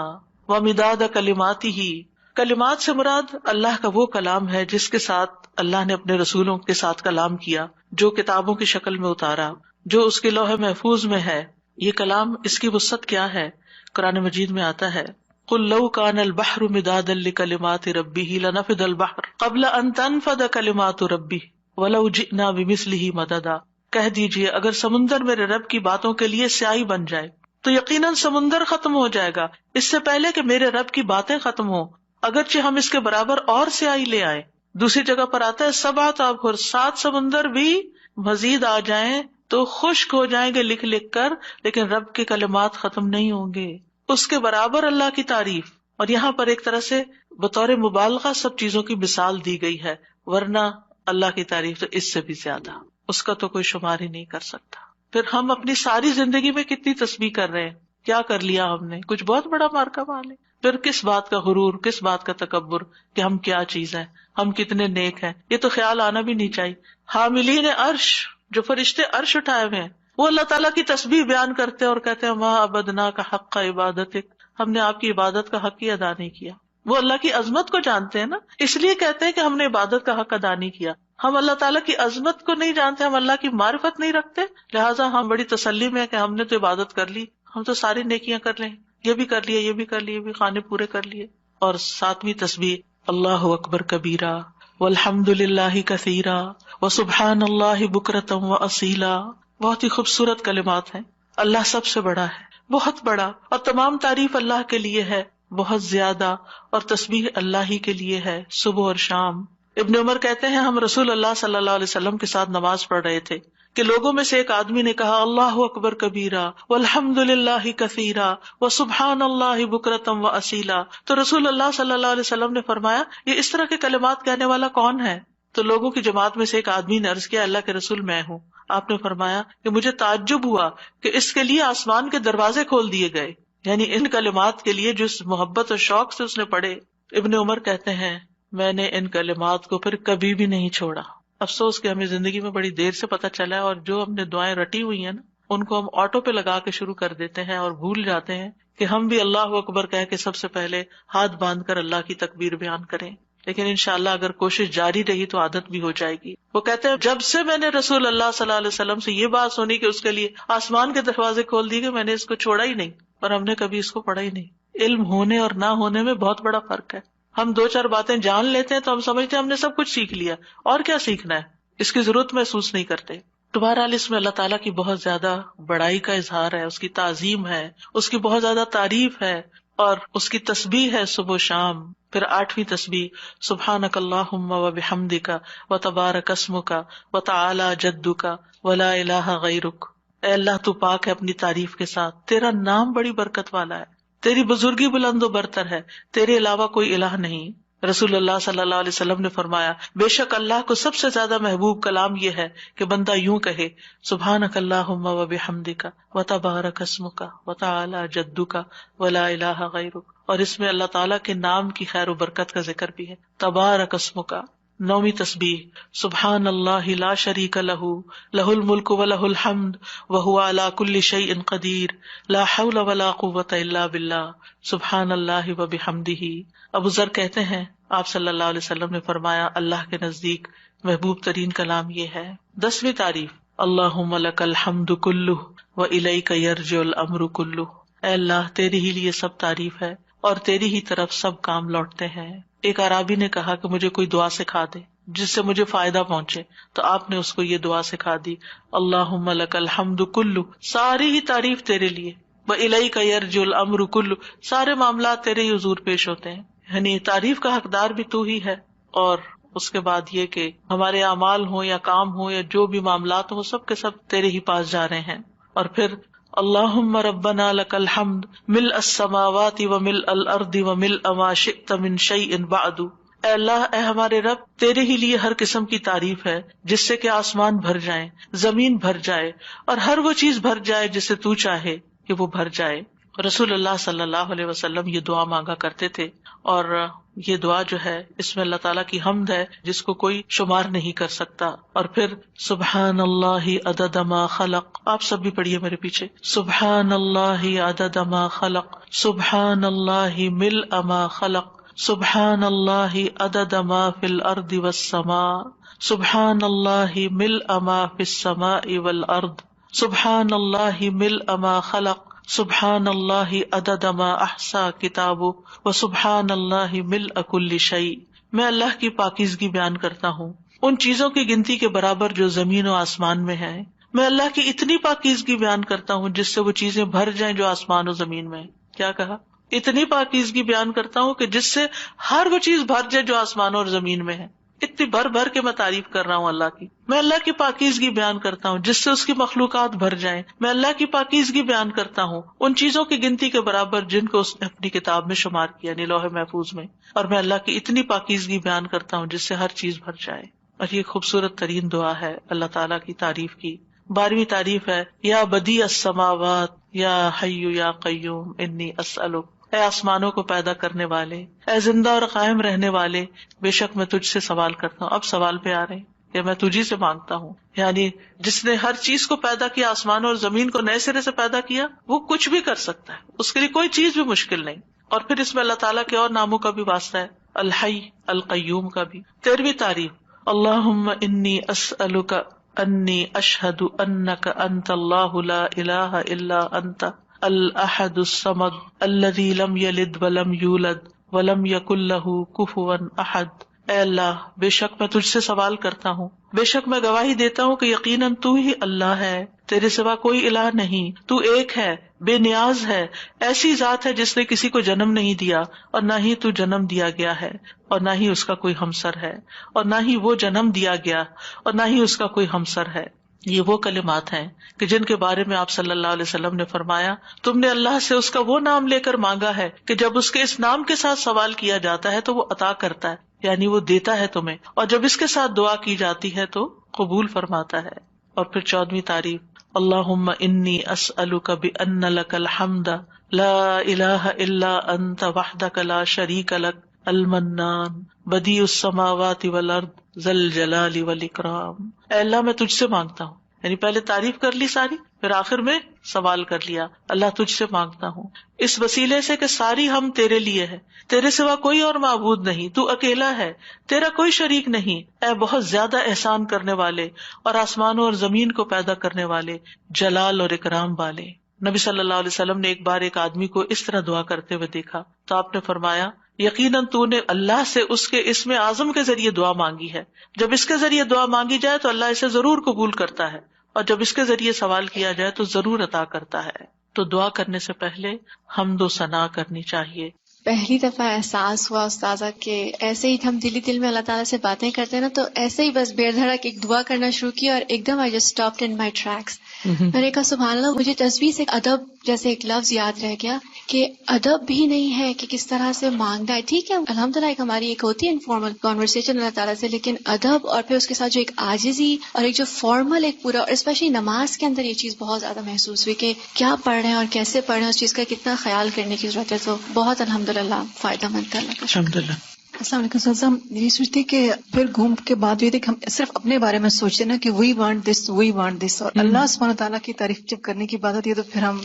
ومداد کلماتی ہی، کلمات سے مراد اللہ کا وہ کلام ہے جس کے ساتھ اللہ نے اپنے رسولوں کے ساتھ کلام کیا، جو کتابوں کی شکل میں اتارا، جو اس کے لوح محفوظ میں ہے. یہ کلام، اس کی وسعت کیا ہے؟ قرآن مجید میں آتا ہے قل لو کان البحر مدادا لکلمات ربہ لنفد البحر قبل ان تنفد کلمات ربہ ولو جئنا بمثلہ مددا. کہہ دیجئے اگر سمندر میرے رب کی باتوں کے لیے سیاہی بن جائے تو یقیناً سمندر ختم ہو جائے گا اس سے پہلے کہ میرے رب کی باتیں ختم ہوں، اگرچہ ہم اس کے برابر اور سیاہی لے آئے. دوسری جگہ پر آتا ہے 7 ابحر، 7 سمندر بھی مزید آ جائیں تو خشک ہو جائیں گے لکھ لکھ کر، لیکن رب کے کلمات ختم نہیں ہوں گے. اس کے برابر اللہ کی تعریف. اور یہاں پر ایک طرح سے بطور مبالغہ سب چیزوں کی مثال دی گئی ہے، ورنہ اللہ کی تعریف تو اس سے بھی زیادہ، اس کا تو کوئی شمار ہی نہیں کر سکتا. پھر ہم اپنی ساری زندگی میں کتنی تسبیح کر رہے ہیں، کیا کر لیا ہم نے؟ کچھ بہت بڑا مارکا مال ہے. پھر کس بات کا غرور، کس بات کا تکبر کہ ہم کیا چیز ہیں، ہم کتنے نیک ہیں، یہ تو خیال آنا بھی نہیں چاہیے. حاملین عرش، جو فرشتے عرش اٹھائے ہوئے ہیں، وہ اللہ تعالیٰ کی تسبیح بیان کرتے ہیں اور کہتے ہیں ما عبدنا کا حق کا عبادتک، ہم نے آپ کی عبادت کا حق ہی ادا نہیں کیا. وہ اللہ کی عظمت کو جانتے ہیں نا، اس لیے کہتے ہیں کہ ہم نے عبادت کا حق ادا نہیں کیا. ہم اللہ تعالیٰ کی عظمت کو نہیں جانتے، ہم اللہ کی معرفت نہیں رکھتے، لہٰذا ہم بڑی تسلی میں کہ ہم نے تو عبادت کر لی، ہم تو ساری نیکیاں کر لیں، یہ بھی کر لیے، یہ بھی کر لیے، یہ بھی خانے پورے کر لیے. اور 7ویں تسبیح اللہ اکبر کبیرہ والحمد للہ کثیرا وسبحان اللہ بکرۃ واصیلا. بہت ہی خوبصورت کلمات ہیں. اللہ سب سے بڑا ہے، بہت بڑا، اور تمام تعریف اللہ کے لیے ہے بہت زیادہ، اور تسبیح اللہ ہی کے لیے ہے صبح اور شام. ابن عمر کہتے ہیں ہم رسول اللہ صلی اللہ علیہ وسلم کے ساتھ نماز پڑھ رہے تھے کہ لوگوں میں سے ایک آدمی نے کہا اللہ اکبر کبیرہ والحمد للہ کثیرا وسبحان اللہ بکرۃ واصیلا. تو رسول اللہ صلی اللہ علیہ وسلم نے فرمایا یہ اس طرح کے کلمات کہنے والا کون ہے؟ تو لوگوں کی جماعت میں سے ایک آدمی نے عرض کیا اللہ کے رسول میں ہوں. آپ نے فرمایا کہ مجھے تعجب ہوا کہ اس کے لیے آسمان کے دروازے کھول دیے گئے، یعنی ان کلمات کے لیے جس محبت اور شوق سے اس نے پڑھے. ابن عمر کہتے ہیں میں نے ان کلمات کو پھر کبھی بھی نہیں چھوڑا. افسوس کہ ہمیں زندگی میں بڑی دیر سے پتہ چلا ہے، اور جو ہم نے دعائیں رٹی ہوئی ہیں نا ان کو ہم آٹو پہ لگا کے شروع کر دیتے ہیں اور بھول جاتے ہیں کہ ہم بھی اللہ اکبر کہہ کے سب سے پہلے ہاتھ باندھ کر اللہ کی تکبیر بیان کریں. لیکن انشاءاللہ اگر کوشش جاری رہی تو عادت بھی ہو جائے گی. وہ کہتے ہیں جب سے میں نے رسول اللہ صلی اللہ علیہ وسلم سے یہ بات سنی کہ اس کے لیے آسمان کے دروازے کھول دیے گئے، میں نے اس کو چھوڑا ہی نہیں، اور ہم نے کبھی اس کو پڑھا ہی نہیں. علم ہونے اور نہ ہونے میں بہت بڑا فرق ہے. ہم 2-4 باتیں جان لیتے ہیں تو ہم سمجھتے ہیں ہم نے سب کچھ سیکھ لیا، اور کیا سیکھنا ہے، اس کی ضرورت محسوس نہیں کرتے. بہرحال اس میں اللہ تعالیٰ کی بہت زیادہ بڑائی کا اظہار ہے، اس کی تعظیم ہے، اس کی بہت زیادہ تعریف ہے، اور اس کی تسبیح ہے صبح و شام. پھر 8ویں تسبیح سبحانک اللہم وبحمدک وتبارک اسمک وتعالی جدک ولا الہ غیرک. اے اللہ تو پاک ہے اپنی تعریف کے ساتھ، تیرا نام بڑی برکت والا ہے، تیری بزرگی بلند و برتر ہے، تیرے علاوہ کوئی الہ نہیں. رسول اللہ صلی اللہ علیہ وسلم نے فرمایا بے شک اللہ کو سب سے زیادہ محبوب کلام یہ ہے کہ بندہ یوں کہے سبحانک اللہم وبحمدک وتبارک اسمک وتعالی جدک ولا الہ غیرک. اور اس میں اللہ تعالیٰ کے نام کی خیر و برکت کا ذکر بھی ہے. تبارک اسمک. 9ویں تسبیح سبحان اللہ لا شریک لہ لہ الملک ولہ الحمد وہو علی کل شیء قدیر لا حول ولا قوۃ الا باللہ سبحان اللہ وبحمدہ. ابو ذر کہتے ہیں آپ صلی اللہ علیہ وسلم نے فرمایا اللہ کے نزدیک محبوب ترین کلام یہ ہے. 10ویں تعریف اللہم لک الحمد کلہ وإلیک یرجع الامر کلہ، اے اللہ تیری ہی لیے سب تعریف ہے اور تیری ہی طرف سب کام لوٹتے ہیں۔ ایک اعرابی نے کہا کہ مجھے کوئی دعا سکھا دے جس سے مجھے فائدہ پہنچے، تو آپ نے اس کو یہ دعا سکھا دی، اللہم لک الحمد کلہ، ساری ہی تعریف تیرے لیے، وإلیک یرجع الامر کلہ، سارے معاملات تیرے ہی حضور پیش ہوتے ہیں، یعنی تعریف کا حقدار بھی تو ہی ہے، اور اس کے بعد یہ کہ ہمارے اعمال ہوں یا کام ہوں یا جو بھی معاملات ہوں سب کے سب تیرے ہی پاس جا رہے ہیں۔ اور پھر اللہم ربنا لک الحمد ملء السماوات وملء الارض وملء ما شئت من شیء بعد، اے اللہ، اے ہمارے رب، تیرے ہی لیے ہر قسم کی تعریف ہے جس سے کہ آسمان بھر جائیں، زمین بھر جائے، اور ہر وہ چیز بھر جائے جسے تو چاہے کہ وہ بھر جائے۔ رسول اللہ صلی اللہ علیہ وسلم یہ دعا مانگا کرتے تھے، اور یہ دعا جو ہے اس میں اللہ تعالیٰ کی حمد ہے جس کو کوئی شمار نہیں کر سکتا۔ اور پھر سبحان اللہ عدد ما خلق، آپ سب بھی پڑھیے میرے پیچھے، سبحان اللہ عدد ما خلق، سبحان اللہ ملء ما خلق، سبحان اللہ عدد ما فی الارض والسماء، سبحان اللہ ملء ما فی السماء والارض، سبحان اللہ ملء ما خلق، سبحان اللہ عدد ما احصا کتابہ، وسبحان اللہ ملء کل شیء۔ میں اللہ کی پاکیزگی بیان کرتا ہوں ان چیزوں کی گنتی کے برابر جو زمین و آسمان میں ہیں، میں اللہ کی اتنی پاکیزگی بیان کرتا ہوں جس سے وہ چیزیں بھر جائیں جو آسمان و زمین میں ہیں۔ کیا کہا؟ اتنی پاکیزگی بیان کرتا ہوں کہ جس سے ہر وہ چیز بھر جائے جو آسمان اور زمین میں ہے۔ اتنی بھر بھر کے میں تعریف کر رہا ہوں اللہ کی۔ میں اللہ کی پاکیزگی بیان کرتا ہوں جس سے اس کی مخلوقات بھر جائیں۔ میں اللہ کی پاکیزگی بیان کرتا ہوں ان چیزوں کی گنتی کے برابر جن کو اس نے اپنی کتاب میں شمار کیا، یعنی لوح محفوظ میں۔ اور میں اللہ کی اتنی پاکیزگی بیان کرتا ہوں جس سے ہر چیز بھر جائے۔ اور یہ خوبصورت ترین دعا ہے اللہ تعالیٰ کی تعریف کی۔ 12ویں تعریف ہے یا بدیع السماوات یا حی یا قیوم انی اسألک، اے آسمانوں کو پیدا کرنے والے، اے زندہ اور قائم رہنے والے، بے شک میں تجھ سے سوال کرتا ہوں۔ اب سوال پہ آ رہے ہیں کہ میں تجھی سے مانگتا ہوں، یعنی جس نے ہر چیز کو پیدا کیا، آسمان اور زمین کو نئے سرے سے پیدا کیا، وہ کچھ بھی کر سکتا ہے، اس کے لیے کوئی چیز بھی مشکل نہیں۔ اور پھر اس میں اللہ تعالیٰ کے اور ناموں کا بھی واسطہ ہے، الحی، القیوم کا بھی۔ 13ویں تعریف، اللہم انی اسألک انی اشہد انک انت اللہ لا الہ الا انت الاحد الصمد الذی لم یلد ولم یولد ولم یکن لہ کفوا احد۔ اے اللہ، بے شک میں تجھ سے سوال کرتا ہوں، بے شک میں گواہی دیتا ہوں کہ یقیناً تو ہی اللہ ہے، تیرے سوا کوئی الہ نہیں، تو ایک ہے، بے نیاز ہے، ایسی ذات ہے جس نے کسی کو جنم نہیں دیا اور نہ ہی تو جنم دیا گیا ہے، اور نہ ہی اس کا کوئی ہمسر ہے، اور نہ ہی وہ جنم دیا گیا اور نہ ہی اس کا کوئی ہمسر ہے۔ یہ وہ کلمات ہیں کہ جن کے بارے میں آپ صلی اللہ علیہ وسلم نے فرمایا، تم نے اللہ سے اس کا وہ نام لے کر مانگا ہے کہ جب اس کے اس نام کے ساتھ سوال کیا جاتا ہے تو وہ عطا کرتا ہے، یعنی وہ دیتا ہے تمہیں، اور جب اس کے ساتھ دعا کی جاتی ہے تو قبول فرماتا ہے۔ اور پھر 14ویں تعریف، اللہم انی اسألک بأن لک الحمد لا الہ الا انت وحدک لا شریک لک المنان بدیع السماوات والارض ذی الجلال والاکرام۔ اے اللہ، میں تجھ سے مانگتا ہوں، یعنی پہلے تعریف کر لی ساری، پھر آخر میں سوال کر لیا، اللہ تجھ سے مانگتا ہوں اس وسیلے سے کہ ساری ہم تیرے لیے ہے، تیرے سوا کوئی اور معبود نہیں، تو اکیلا ہے، تیرا کوئی شریک نہیں، اے بہت زیادہ احسان کرنے والے اور آسمانوں اور زمین کو پیدا کرنے والے، جلال اور اکرام والے۔ نبی صلی اللہ علیہ وسلم نے ایک بار ایک آدمی کو اس طرح دعا کرتے ہوئے دیکھا تو آپ نے فرمایا، یقیناً تو نے اللہ سے اس کے اسم اعظم کے ذریعے دعا مانگی ہے، جب اس کے ذریعے دعا مانگی جائے تو اللہ اسے ضرور قبول کرتا ہے، اور جب اس کے ذریعے سوال کیا جائے تو ضرور عطا کرتا ہے۔ تو دعا کرنے سے پہلے حمد و ثنا کرنی چاہیے۔ پہلی دفعہ احساس ہوا استاذہ کہ ایسے ہی ہم دل میں اللہ تعالیٰ سے باتیں کرتے ہیں نا، تو ایسے ہی بس بے دھڑک ایک دعا کرنا شروع کی اور ایک دم I just stopped in my tracks. میں نے کہا سبحان اللہ، مجھے تسبیح سے ادب جیسے ایک لفظ یاد رہ گیا کہ ادب بھی نہیں ہے کہ کس طرح سے مانگنا ہے۔ ٹھیک ہے، الحمدللہ ایک ہماری ایک ہوتی ہے انفارمل کانورسیشن اللہ تعالیٰ سے، لیکن ادب اور پھر اس کے ساتھ جو ایک عاجزی اور ایک جو فارمل ایک پورا، اور اسپیشلی نماز کے اندر یہ چیز بہت زیادہ محسوس ہوئی کہ کیا پڑھ رہے ہیں اور کیسے پڑھ رہے ہیں، اس چیز کا کتنا خیال کرنے کی ضرورت ہے۔ تو بہت الحمدللہ فائدہ مند تھا۔ الحمدللہ۔ السلام علیکم سر، ہم یہ سوچتے کہ پھر گھوم کے بعد یہ تھے کہ ہم صرف اپنے بارے میں سوچتے نا کہ وی وانٹ دس، اور اللہ سبحانہ تعالیٰ کی تعریف جب کرنے کی بات ہوتی ہے تو پھر ہم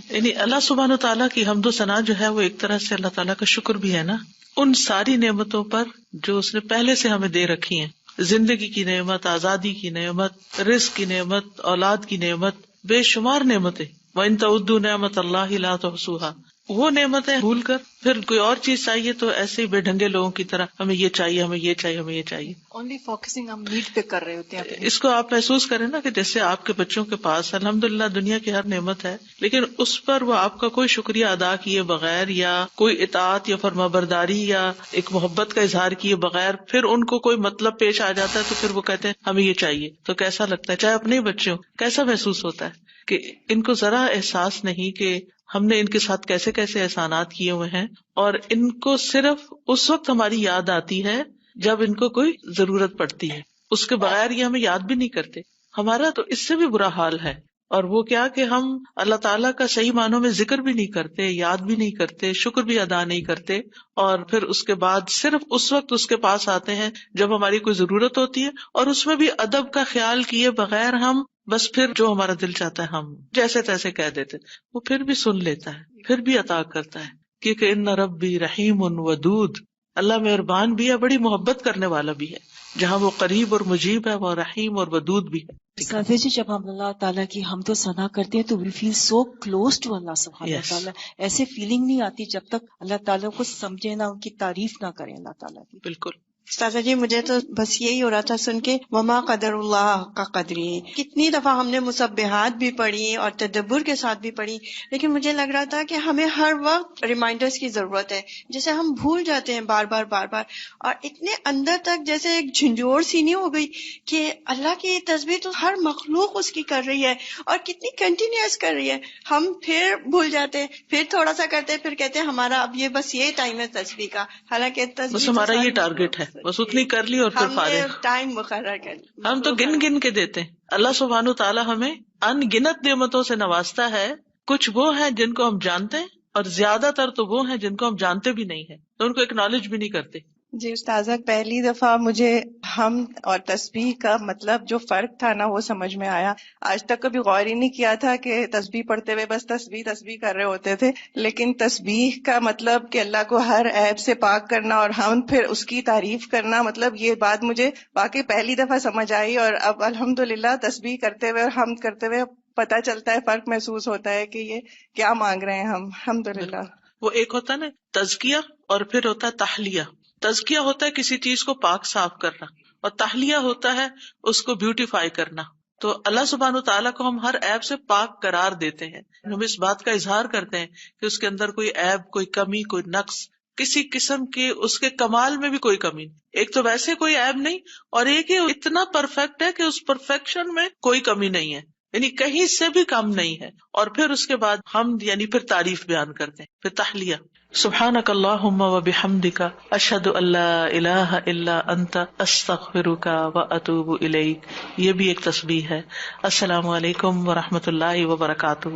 یعنی اللہ سبحانہ تعالیٰ کی حمد و ثنا جو ہے وہ ایک طرح سے اللہ تعالیٰ کا شکر بھی ہے نا، ان ساری نعمتوں پر جو اس نے پہلے سے ہمیں دے رکھی ہیں، زندگی کی نعمت، آزادی کی نعمت، رزق کی نعمت، اولاد کی نعمت، بے شمار نعمتیں. وَإِن تَعُدُّوا نِعْمَتَ اللَّهِ لَا تُحْصُوهَا. وہ نعمتیں بھول کر پھر کوئی اور چیز چاہیے تو ایسے ہی بے ڈھنگے لوگوں کی طرح ہمیں یہ چاہیے، ہمیں یہ چاہیے، ہمیں یہ چاہیے. اونلی فوکسنگ ہم نیڈ پہ کر رہے ہوتے ہیں. اس کو آپ محسوس کریں نا کہ جیسے آپ کے بچوں کے پاس الحمدللہ دنیا کی ہر نعمت ہے، لیکن اس پر وہ آپ کا کوئی شکریہ ادا کیے بغیر یا کوئی اطاعت یا فرمانبرداری یا ایک محبت کا اظہار کیے بغیر پھر ان کو کوئی مطلب پیش آ جاتا ہے تو پھر وہ کہتے ہیں ہمیں یہ چاہیے. تو کیسا لگتا ہے؟ چاہے اپنے ہی بچے ہوں، کیسا محسوس ہوتا ہے کہ ان کو ذرا احساس نہیں کہ ہم نے ان کے ساتھ کیسے کیسے احسانات کیے ہوئے ہیں، اور ان کو صرف اس وقت ہماری یاد آتی ہے جب ان کو کوئی ضرورت پڑتی ہے. اس کے بغیر یہ ہمیں یاد بھی نہیں کرتے. ہمارا تو اس سے بھی برا حال ہے. اور وہ کیا کہ ہم اللہ تعالیٰ کا صحیح معنوں میں ذکر بھی نہیں کرتے، یاد بھی نہیں کرتے، شکر بھی ادا نہیں کرتے، اور پھر اس کے بعد صرف اس وقت اس کے پاس آتے ہیں جب ہماری کوئی ضرورت ہوتی ہے، اور اس میں بھی ادب کا خیال کیے بغیر ہم بس پھر جو ہمارا دل چاہتا ہے ہم جیسے تیسے کہہ دیتے. وہ پھر بھی سن لیتا ہے، پھر بھی عطا کرتا ہے، کیونکہ ان ربی رحیم ودود. اللہ مہربان بھی ہے، بڑی محبت کرنے والا بھی ہے. جہاں وہ قریب اور مجیب ہے، وہ رحیم اور ودود بھی ہے. سادہ جی، جب ہم اللہ تعالیٰ کی حمد و ثنا کرتے ہیں تو وی فیل سو کلوز ٹو اللہ سبحانہ تعالیٰ. ایسے فیلنگ نہیں آتی جب تک اللہ تعالیٰ کو سمجھے نہ، ان کی تعریف نہ کریں اللہ تعالیٰ کی. بالکل. استاذہ جی مجھے تو بس یہی ہو رہا تھا سن کے، وما قدر اللہ کا قدری. کتنی دفعہ ہم نے مسبحات بھی پڑھی اور تدبر کے ساتھ بھی پڑھی، لیکن مجھے لگ رہا تھا کہ ہمیں ہر وقت ریمائنڈرز کی ضرورت ہے. جیسے ہم بھول جاتے ہیں بار بار بار بار، اور اتنے اندر تک جیسے ایک جھنجھوڑ سی نہیں ہو گئی کہ اللہ کی تسبیح تو ہر مخلوق اس کی کر رہی ہے اور کتنی کنٹینیوس کر رہی ہے. ہم پھر بھول جاتے ہیں، پھر تھوڑا سا کرتے ہیں، پھر کہتے ہیں ہمارا اب یہ بس یہ ٹائم ہے تسبیح کا، حالانکہ بس ہمارا یہ ٹارگیٹ ہے، بس اتنی کر لی اور پھر فارغ. ٹائم مقرر کر لی. ہم تو گن گن کے دیتے ہیں. اللہ سبحانہ تعالیٰ ہمیں ان گنت نعمتوں سے نوازتا ہے. کچھ وہ ہیں جن کو ہم جانتے ہیں، اور زیادہ تر تو وہ ہیں جن کو ہم جانتے بھی نہیں ہیں، تو ان کو ایکنالج بھی نہیں کرتے. جی استاذہ، پہلی دفعہ مجھے حمد اور تسبیح کا مطلب جو فرق تھا نا وہ سمجھ میں آیا. آج تک کبھی غور ہی نہیں کیا تھا کہ تسبیح پڑھتے ہوئے بس تسبیح تسبیح کر رہے ہوتے تھے، لیکن تسبیح کا مطلب کہ اللہ کو ہر عیب سے پاک کرنا، اور حمد پھر اس کی تعریف کرنا. مطلب یہ بات مجھے واقعی پہلی دفعہ سمجھ آئی، اور اب الحمدللہ تسبیح کرتے ہوئے اور حمد کرتے ہوئے پتہ چلتا ہے، فرق محسوس ہوتا ہے کہ یہ کیا مانگ رہے ہیں ہم. الحمدللہ. وہ ایک ہوتا ہے نا تزکیہ، اور پھر ہوتا ہے تحلیہ. تزکیہ ہوتا ہے کسی چیز کو پاک صاف کرنا، اور تحلیہ ہوتا ہے اس کو بیوٹیفائی کرنا. تو اللہ سبحانہ تعالیٰ کو ہم ہر عیب سے پاک قرار دیتے ہیں. ہم اس بات کا اظہار کرتے ہیں کہ اس کے اندر کوئی عیب، کوئی کمی، کوئی نقص، کسی قسم کے اس کے کمال میں بھی کوئی کمی نہیں. ایک تو ویسے کوئی عیب نہیں، اور ایک ہی اتنا پرفیکٹ ہے کہ اس پرفیکشن میں کوئی کمی نہیں ہے، یعنی کہیں سے بھی کم نہیں ہے. اور پھر اس کے بعد حمد یعنی پھر تعریف بیان کرتے ہیں، پھر تحلیہ. سبحانک اللہم و بحمدک، اشہد ان لا الہ الا انت، استغفرک و اتوب الیک. یہ بھی ایک تسبیح ہے. السلام علیکم و رحمۃ اللہ وبرکاتہ.